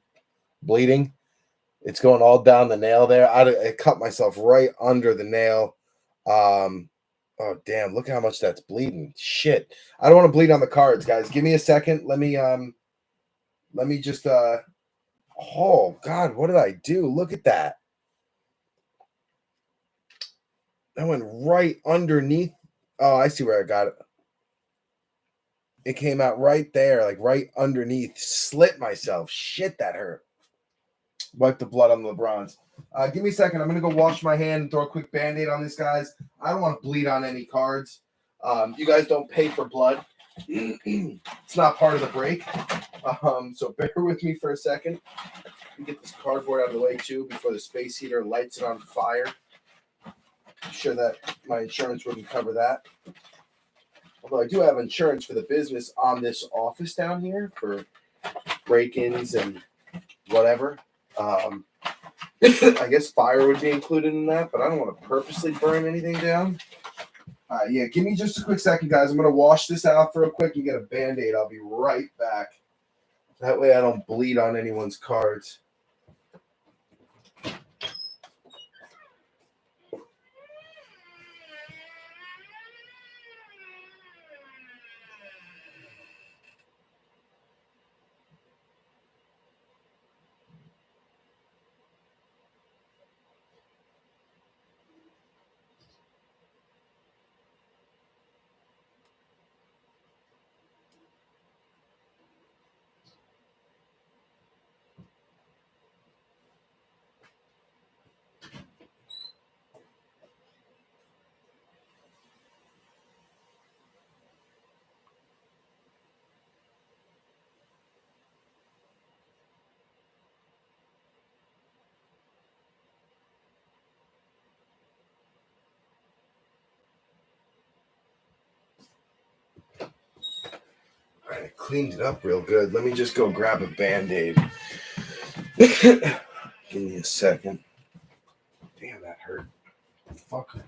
bleeding. It's going all down the nail there. I cut myself right under the nail. Oh, damn. Look how much that's bleeding. Shit. I don't want to bleed on the cards, guys. Give me a second. Let me just, oh, God, what did I do? Look at that. That went right underneath. Oh, I see where I got it. It came out right there, right underneath. Slit myself. Shit, that hurt. Wipe the blood on the LeBrons. Give me a second. I'm going to go wash my hand and throw a quick Band-Aid on this, guys. I don't want to bleed on any cards. You guys don't pay for blood. It's not part of the break. So bear with me for a second. Let me get this cardboard out of the way, too, before the space heater lights it on fire. I'm sure that my insurance wouldn't cover that. Although I do have insurance for the business on this office down here for break-ins and whatever. I guess fire would be included in that, but I don't want to purposely burn anything down. Yeah, give me just a quick second, guys. I'm going to wash this out real quick and get a Band-Aid. I'll be right back. That way I don't bleed on anyone's cards. All right, I cleaned it up real good. Let me just go grab a Band-Aid. Give me a second. Damn, that hurt. Fuck.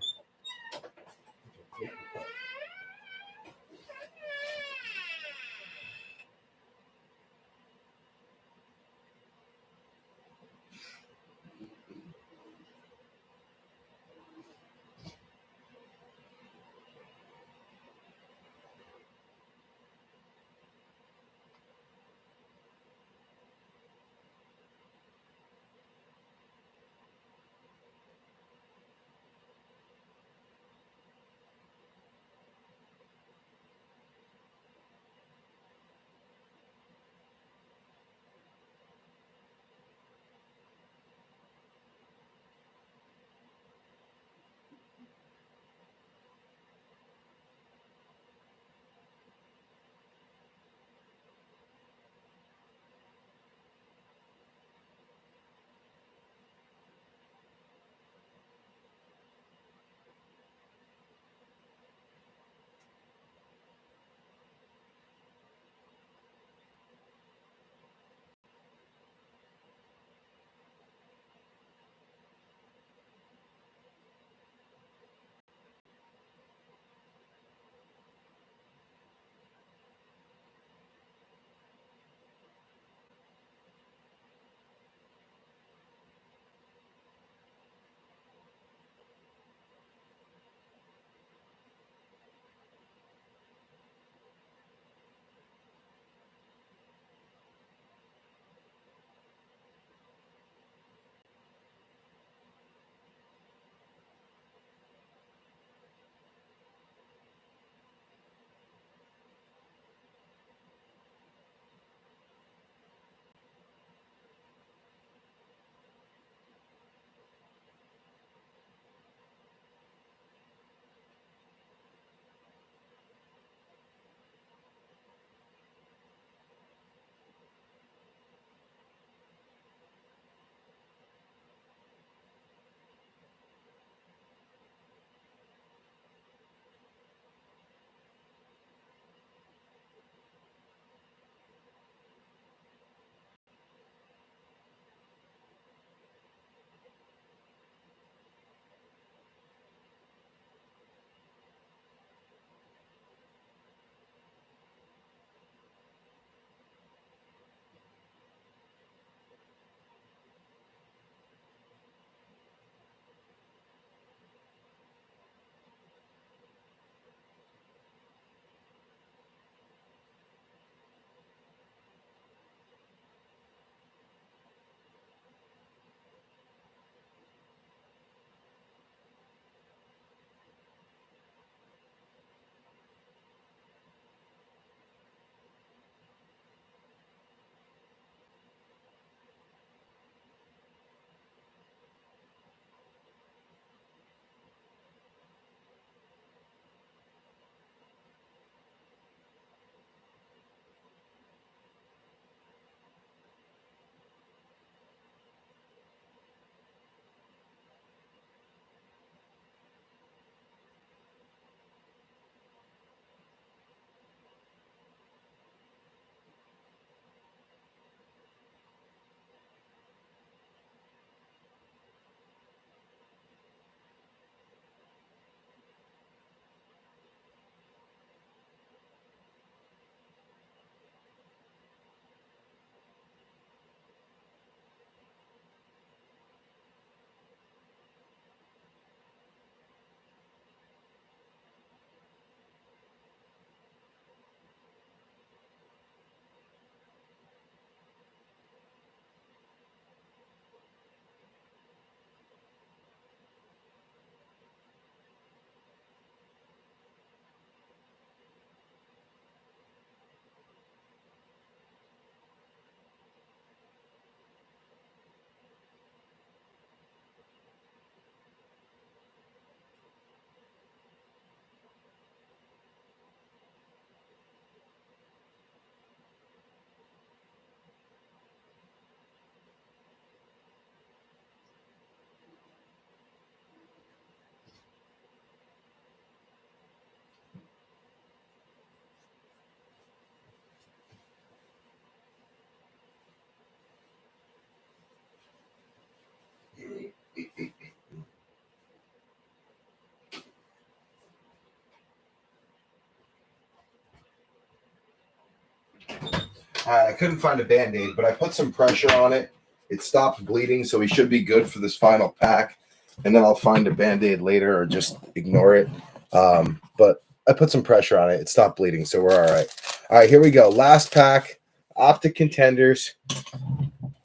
I couldn't find a Band-Aid, but I put some pressure on it. It stopped bleeding, so we should be good for this final pack. And then I'll find a Band-Aid later or just ignore it. But I put some pressure on it. It stopped bleeding, so we're all right. All right, here we go. Last pack, Optic Contenders.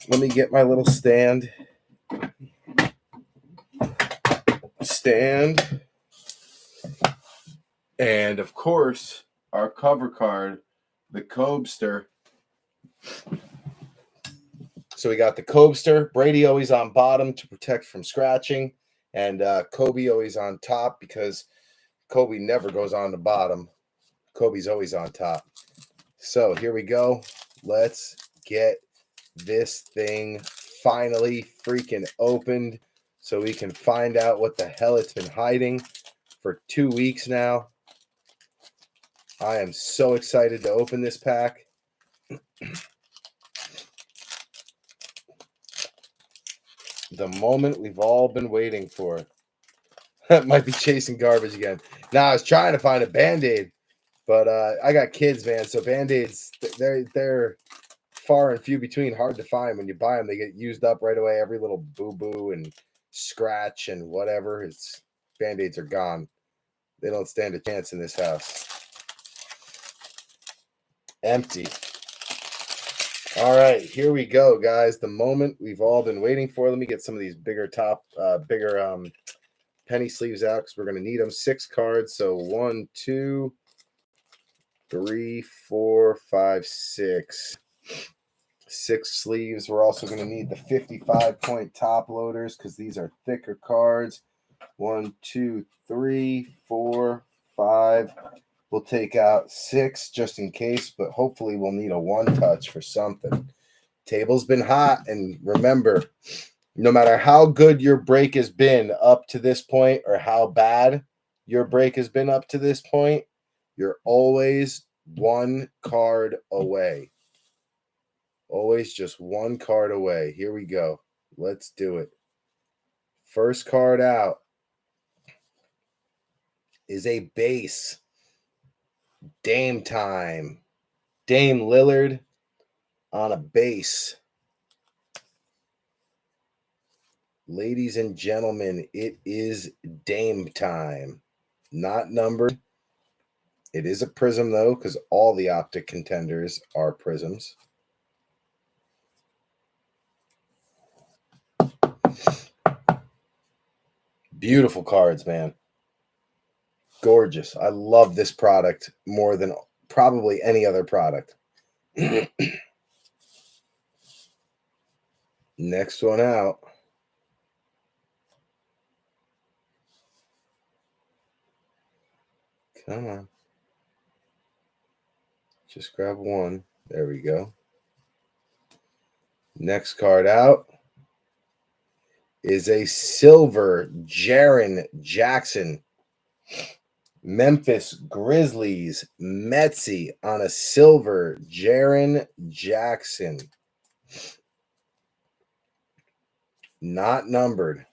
Let me get my little stand. And, of course, our cover card, the Cobster. So we got the Cobster. Brady always on bottom to protect from scratching. And Kobe always on top because Kobe never goes on the bottom. Kobe's always on top. So here we go. Let's get this thing finally freaking opened so we can find out what the hell it's been hiding for 2 weeks now. I am so excited to open this pack. The moment we've all been waiting for. Might be chasing garbage again. Now, I was trying to find a Band-Aid, but I got kids, man. So Band-Aids, they're far and few between, hard to find. When you buy them, they get used up right away. Every little boo-boo and scratch and whatever. It's Band-Aids are gone. They don't stand a chance in this house. Empty. All right, here we go, guys. The moment we've all been waiting for. Let me get some of these bigger penny sleeves out because we're going to need them. 6 cards. So 1, 2, 3, 4, 5, 6. 6 sleeves. We're also going to need the 55-point top loaders because these are thicker cards. 1, 2, 3, 4, 5. We'll take out 6 just in case, but hopefully we'll need a 1-touch for something. Table's been hot, and remember, no matter how good your break has been up to this point or how bad your break has been up to this point, you're always 1 card away. Always just 1 card away. Here we go. Let's do it. First card out is a base. Dame time. Dame Lillard on a base. Ladies and gentlemen, it is Dame time. Not numbered. It is a Prizm, though, because all the Optic Contenders are Prizms. Beautiful cards, man. Gorgeous. I love this product more than probably any other product. Next one out. Come on. Just grab one. There we go. Next card out is a silver Jaren Jackson. Memphis Grizzlies Metsy on a silver Jaren Jackson. Not numbered.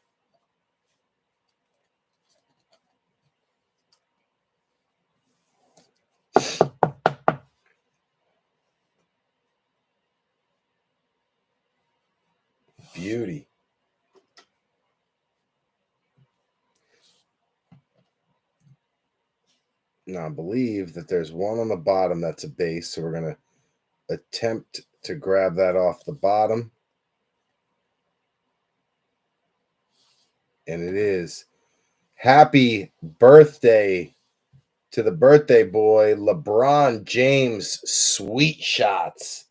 Beauty. Now I believe that there's one on the bottom that's a base, so we're going to attempt to grab that off the bottom. And it is. Happy birthday to the birthday boy, LeBron James. Sweet shots.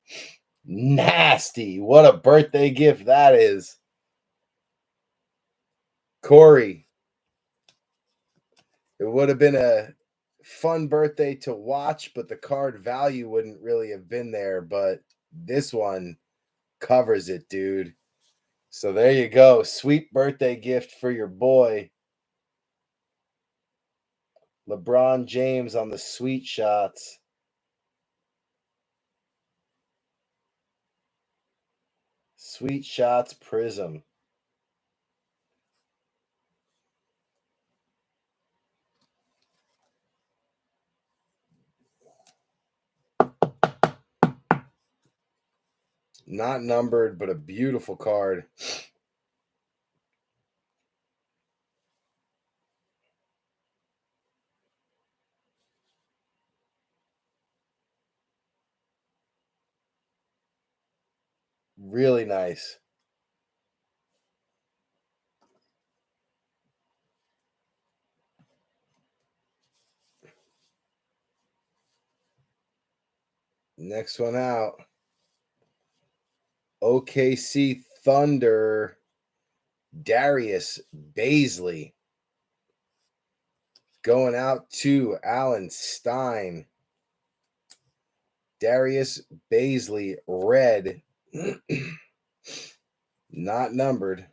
Nasty. What a birthday gift that is. Corey. It would have been a fun birthday to watch, but the card value wouldn't really have been there. But this one covers it, dude. So there you go. Sweet birthday gift for your boy. LeBron James on the sweet shots. Sweet shots Prizm. Not numbered, but a beautiful card. Really nice. Next one out. OKC Thunder. Darius Baisley. Going out to Alan Stein. Darius Baisley, red. Not numbered.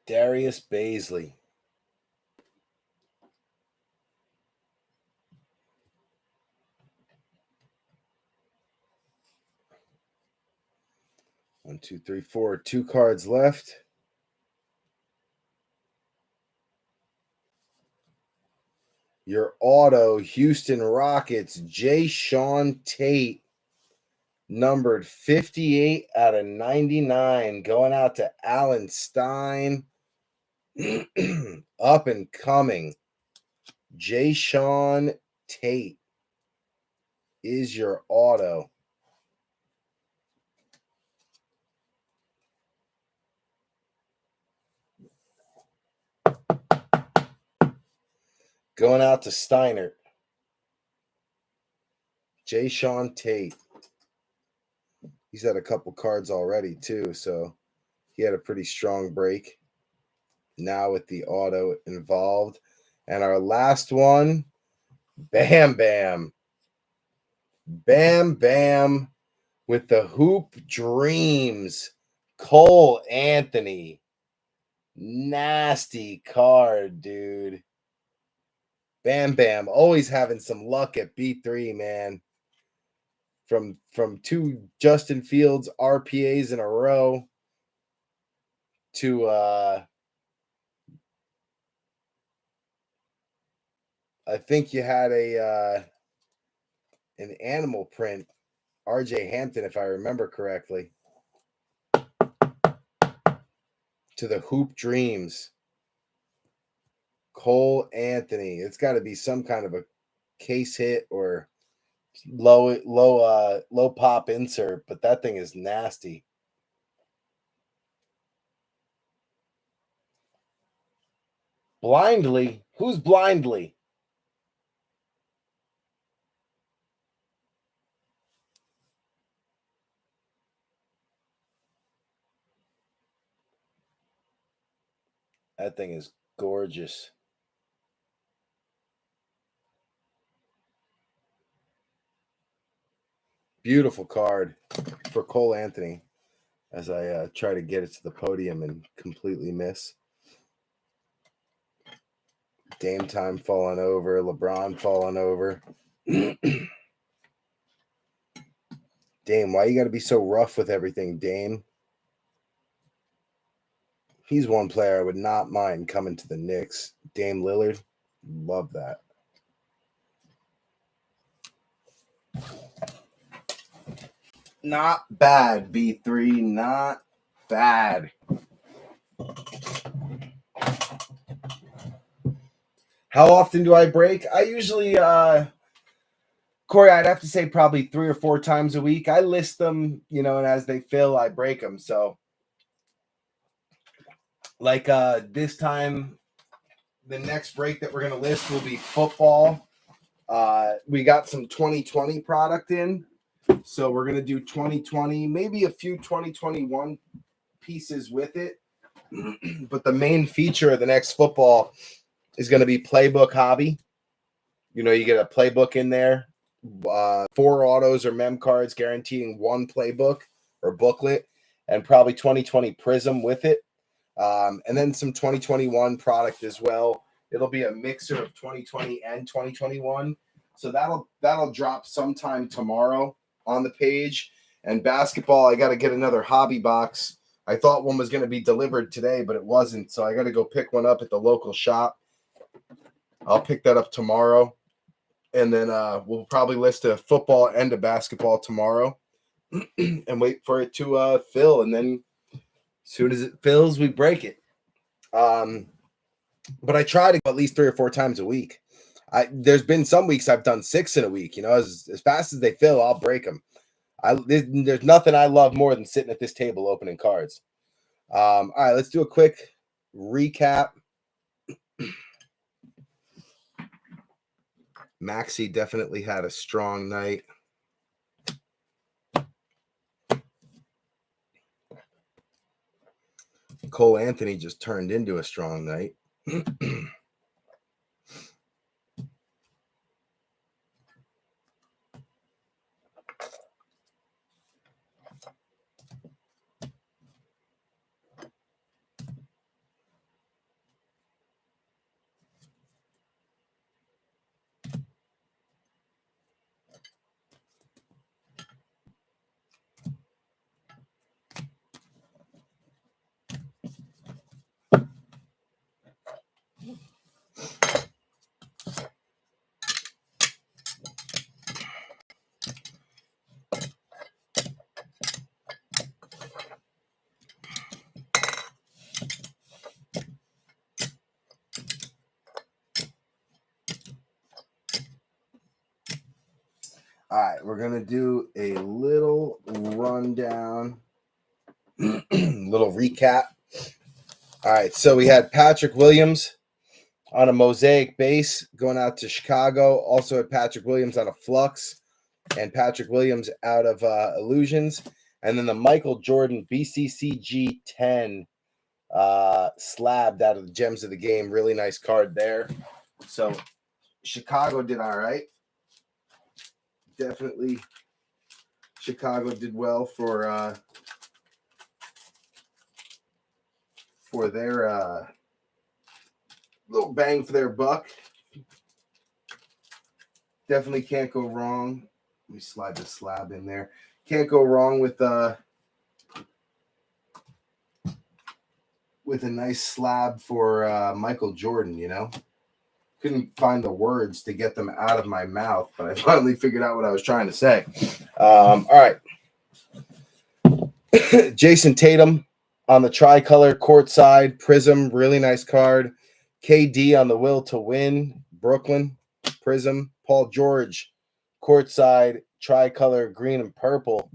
Darius Baisley. One, two, three, four. 2 cards left. Your auto, Houston Rockets, Jae'Sean Tate, numbered 58 out of 99, going out to Alan Stein. Up and coming. Jae'Sean Tate is your auto. Going out to Steiner. Jae'Sean Tate. He's had a couple cards already, too, so he had a pretty strong break. Now with the auto involved. And our last one, Bam Bam. Bam Bam with the Hoop Dreams. Cole Anthony. Nasty card, dude. Bam Bam, always having some luck at B3, man. From 2 Justin Fields RPAs in a row to I think you had an animal print, RJ Hampton, if I remember correctly. To the Hoop Dreams. Cole Anthony. It's got to be some kind of a case hit or low pop insert, but that thing is nasty. Blindly? Who's Blindly? That thing is gorgeous. Beautiful card for Cole Anthony as I try to get it to the podium and completely miss. Dame time falling over. LeBron falling over. Dame, why you got to be so rough with everything, Dame? He's one player I would not mind coming to the Knicks. Dame Lillard, love that. Not bad, B3. Not bad. How often do I break? I usually, Corey, I'd have to say probably 3 or 4 times a week. I list them, and as they fill, I break them. So, like this time, the next break that we're going to list will be football. We got some 2020 product in. So we're going to do 2020, maybe a few 2021 pieces with it. But the main feature of the next football is going to be Playbook Hobby. You get a playbook in there, 4 autos or mem cards guaranteeing 1 playbook or booklet, and probably 2020 Prizm with it. And then some 2021 product as well. It'll be a mixer of 2020 and 2021. So that'll drop sometime tomorrow on the page. And basketball, I got to get another hobby box. I thought one was going to be delivered today, but it wasn't. So I got to go pick one up at the local shop. I'll pick that up tomorrow. And then we'll probably list a football and a basketball tomorrow and wait for it to fill. And then as soon as it fills, we break it. But I try to go at least 3 or 4 times a week. There's been some weeks I've done 6 in a week. You know, as fast as they fill, I'll break them. There's nothing I love more than sitting at this table opening cards. All right, let's do a quick recap. Maxey definitely had a strong night. Cole Anthony just turned into a strong night. All right, we're going to do a little rundown, little recap. All right, so we had Patrick Williams on a Mosaic base going out to Chicago. Also had Patrick Williams on a Flux and Patrick Williams out of Illusions. And then the Michael Jordan BCCG 10 slabbed out of the Gems of the Game. Really nice card there. So Chicago did all right. Definitely Chicago did well for their little bang for their buck. Definitely can't go wrong. Let me slide the slab in there. Can't go wrong with a nice slab for Michael Jordan, you know. Couldn't find the words to get them out of my mouth, but I finally figured out what I was trying to say. All right. Jason Tatum on the tricolor courtside Prizm, really nice card. KD on the Will to Win, Brooklyn Prizm. Paul George courtside tricolor green and purple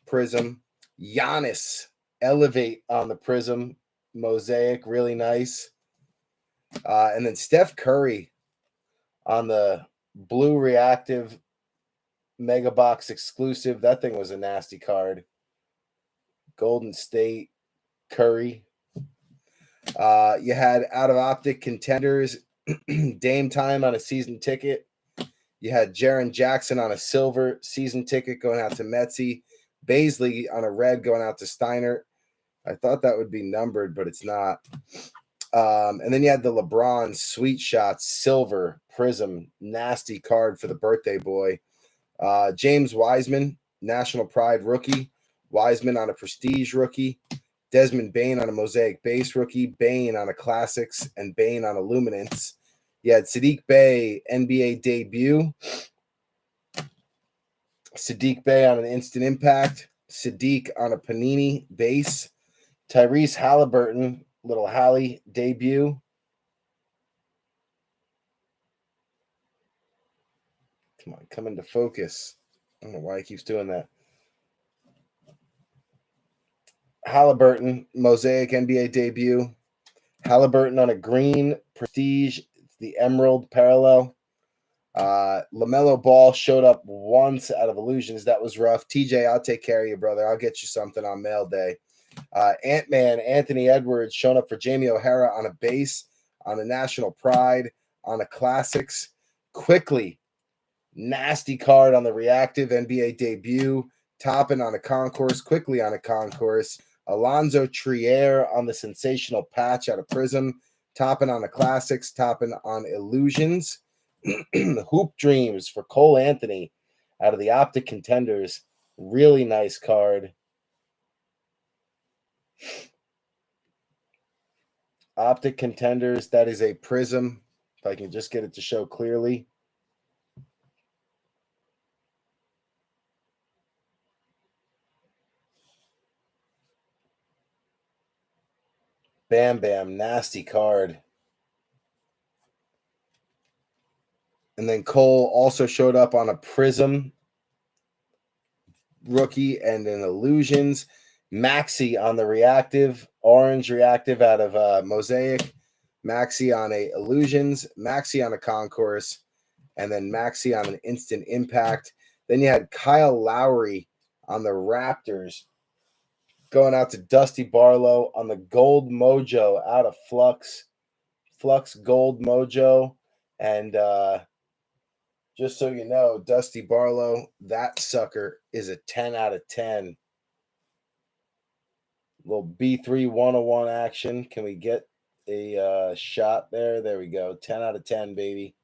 Prizm. Giannis Elevate on the Prizm Mosaic, really nice. And then Steph Curry on the blue reactive mega box exclusive. That thing was a nasty card. Golden State Curry. You had out of Optic Contenders Dame Time on a season ticket. You had Jaren Jackson on a silver season ticket going out to Metzi. Baisley on a red going out to Steiner. I thought that would be numbered, but it's not. And then you had the LeBron Sweet Shots Silver Prizm, nasty card for the birthday boy. James Wiseman, National Pride rookie. Wiseman on a Prestige rookie. Desmond Bane on a Mosaic base rookie. Bane on a Classics and Bane on a Luminance. You had Sadiq Bey NBA debut. Sadiq Bey on an Instant Impact. Sadiq on a Panini base. Tyrese Halliburton, little Hallie debut. Come on, come into focus. I don't know why he keeps doing that. Halliburton, Mosaic NBA debut. Halliburton on a green Prestige, the Emerald parallel. LaMelo Ball showed up once out of Illusions. That was rough. TJ, I'll take care of you, brother. I'll get you something on mail day. Ant-Man, Anthony Edwards showing up for Jamie O'Hara on a base, on a National Pride, on a Classics. Quickly, nasty card on the reactive NBA debut. Toppin on a Concourse, quickly on a Concourse. Alonzo Trier on the sensational patch out of Prizm. Topping on the classics, topping on illusions. Hoop Dreams for Cole Anthony out of the Optic Contenders. Really nice card. Optic Contenders, that is a Prizm. If I can just get it to show clearly. Bam Bam, nasty card. And then Cole also showed up on a Prizm rookie and an Illusions. Maxi on the reactive, orange reactive out of Mosaic. Maxi on a Illusions, Maxi on a Concourse, and then Maxi on an Instant Impact. Then you had Kyle Lowry on the Raptors, going out to Dusty Barlow on the Gold Mojo out of Flux. Flux Gold Mojo. And just so you know, Dusty Barlow, that sucker is a 10 out of 10. Little B3 101 action. Can we get a shot there? There we go. 10 out of 10, baby.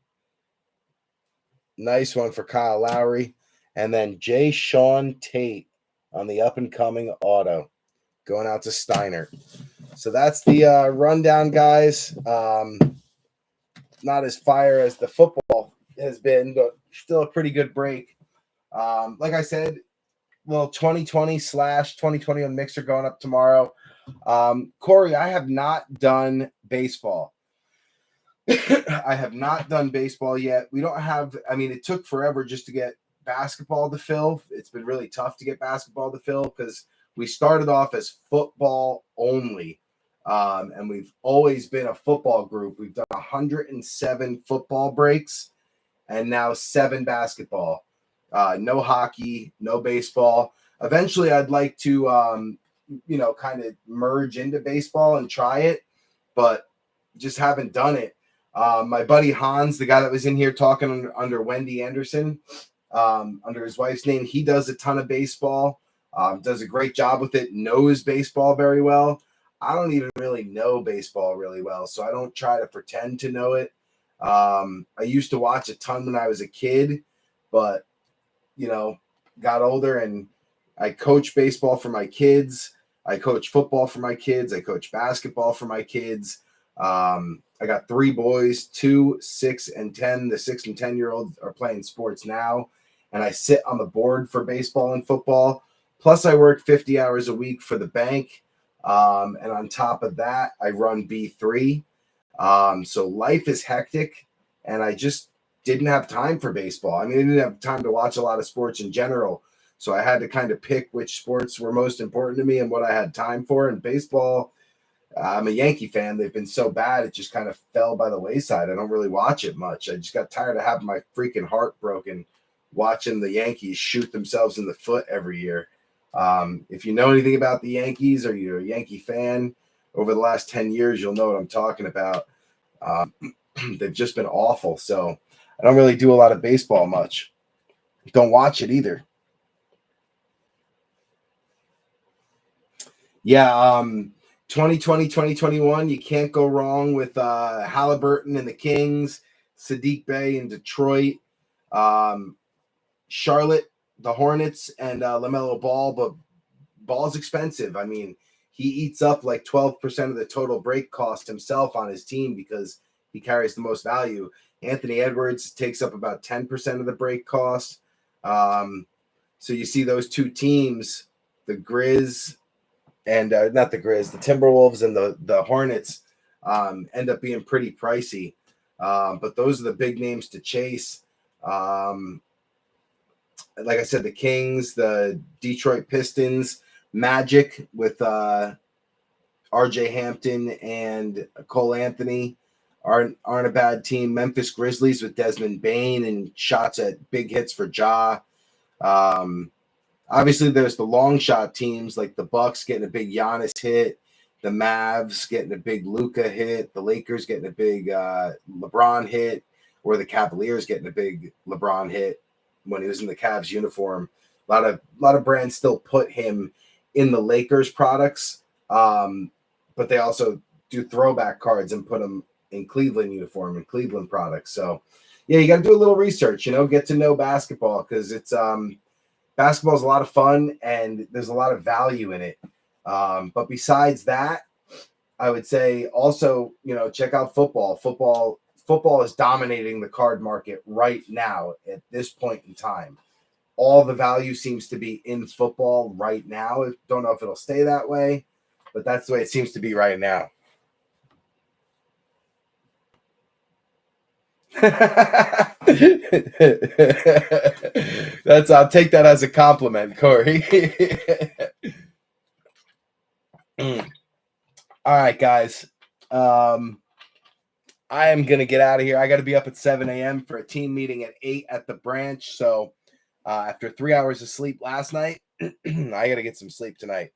Nice one for Kyle Lowry. And then Jay Sean Tate on the up-and-coming auto. Going out to Steiner. So that's the rundown, guys. Not as fire as the football has been, but still a pretty good break. Like I said, little 2020/2021 mixer going up tomorrow. Corey, I have not done baseball. I have not done baseball yet. We don't have, I mean, it took forever just to get basketball to fill. It's been really tough to get basketball to fill because we started off as football only. And we've always been a football group. We've done 107 football breaks and now 7 basketball. No hockey, no baseball. Eventually, I'd like to, kind of merge into baseball and try it, but just haven't done it. My buddy Hans, the guy that was in here talking under Wendy Anderson, under his wife's name, he does a ton of baseball, does a great job with it, knows baseball very well. I don't even really know baseball really well, so I don't try to pretend to know it. I used to watch a ton when I was a kid, but got older and I coach baseball for my kids. I coach football for my kids. I coach basketball for my kids. I got 3 boys, 2, 6, and 10. The 6 and 10-year-olds are playing sports now, and I sit on the board for baseball and football. Plus, I work 50 hours a week for the bank, and on top of that, I run B3. So life is hectic, and I just didn't have time for baseball. I mean, I didn't have time to watch a lot of sports in general. So I had to kind of pick which sports were most important to me and what I had time for. And baseball, I'm a Yankee fan. They've been so bad, it just kind of fell by the wayside. I don't really watch it much. I just got tired of having my freaking heart broken watching the Yankees shoot themselves in the foot every year. If you know anything about the Yankees or you're a Yankee fan, over the last 10 years, you'll know what I'm talking about. They've just been awful. So I don't really do a lot of baseball much. Don't watch it either. Yeah, 2020, 2021, you can't go wrong with Halliburton and the Kings, Sadiq Bey in Detroit, Charlotte, the Hornets, and LaMelo Ball. But Ball's expensive. I mean, he eats up like 12% of the total break cost himself on his team because he carries the most value. Anthony Edwards takes up about 10% of the break cost. So you see those two teams, the Grizz and not the Grizz, the Timberwolves and the Hornets end up being pretty pricey. But those are the big names to chase. Like I said, the Kings, the Detroit Pistons, Magic with RJ Hampton and Cole Anthony aren't a bad team. Memphis Grizzlies with Desmond Bane and shots at big hits for Ja. Obviously, there's the long shot teams like the Bucks getting a big Giannis hit, the Mavs getting a big Luka hit, the Lakers getting a big LeBron hit, or the Cavaliers getting a big LeBron hit when he was in the Cavs uniform. A lot of brands still put him in the Lakers products, but they also do throwback cards and put them in Cleveland uniform and Cleveland products. So yeah, you got to do a little research, get to know basketball, because it's basketball is a lot of fun and there's a lot of value in it. But besides that, I would say also, check out football. Football is dominating the card market right now at this point in time. All the value seems to be in football right now. Don't know if it'll stay that way, but that's the way it seems to be right now. I'll take that as a compliment, Corey. All right, guys. I am going to get out of here. I got to be up at 7 a.m. for a team meeting at 8 at the branch. So after 3 hours of sleep last night, I got to get some sleep tonight.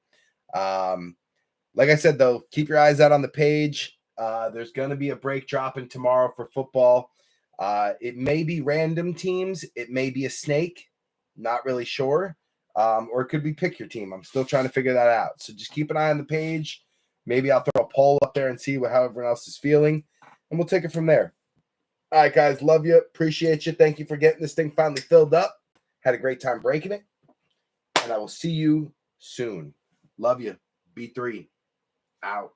Like I said, though, keep your eyes out on the page. There's going to be a break dropping tomorrow for football. It may be random teams. It may be a snake. Not really sure. Or it could be pick your team. I'm still trying to figure that out. So just keep an eye on the page. Maybe I'll throw a poll up there and see how everyone else is feeling. And we'll take it from there. All right, guys. Love you. Appreciate you. Thank you for getting this thing finally filled up. Had a great time breaking it. And I will see you soon. Love you. B3. Out.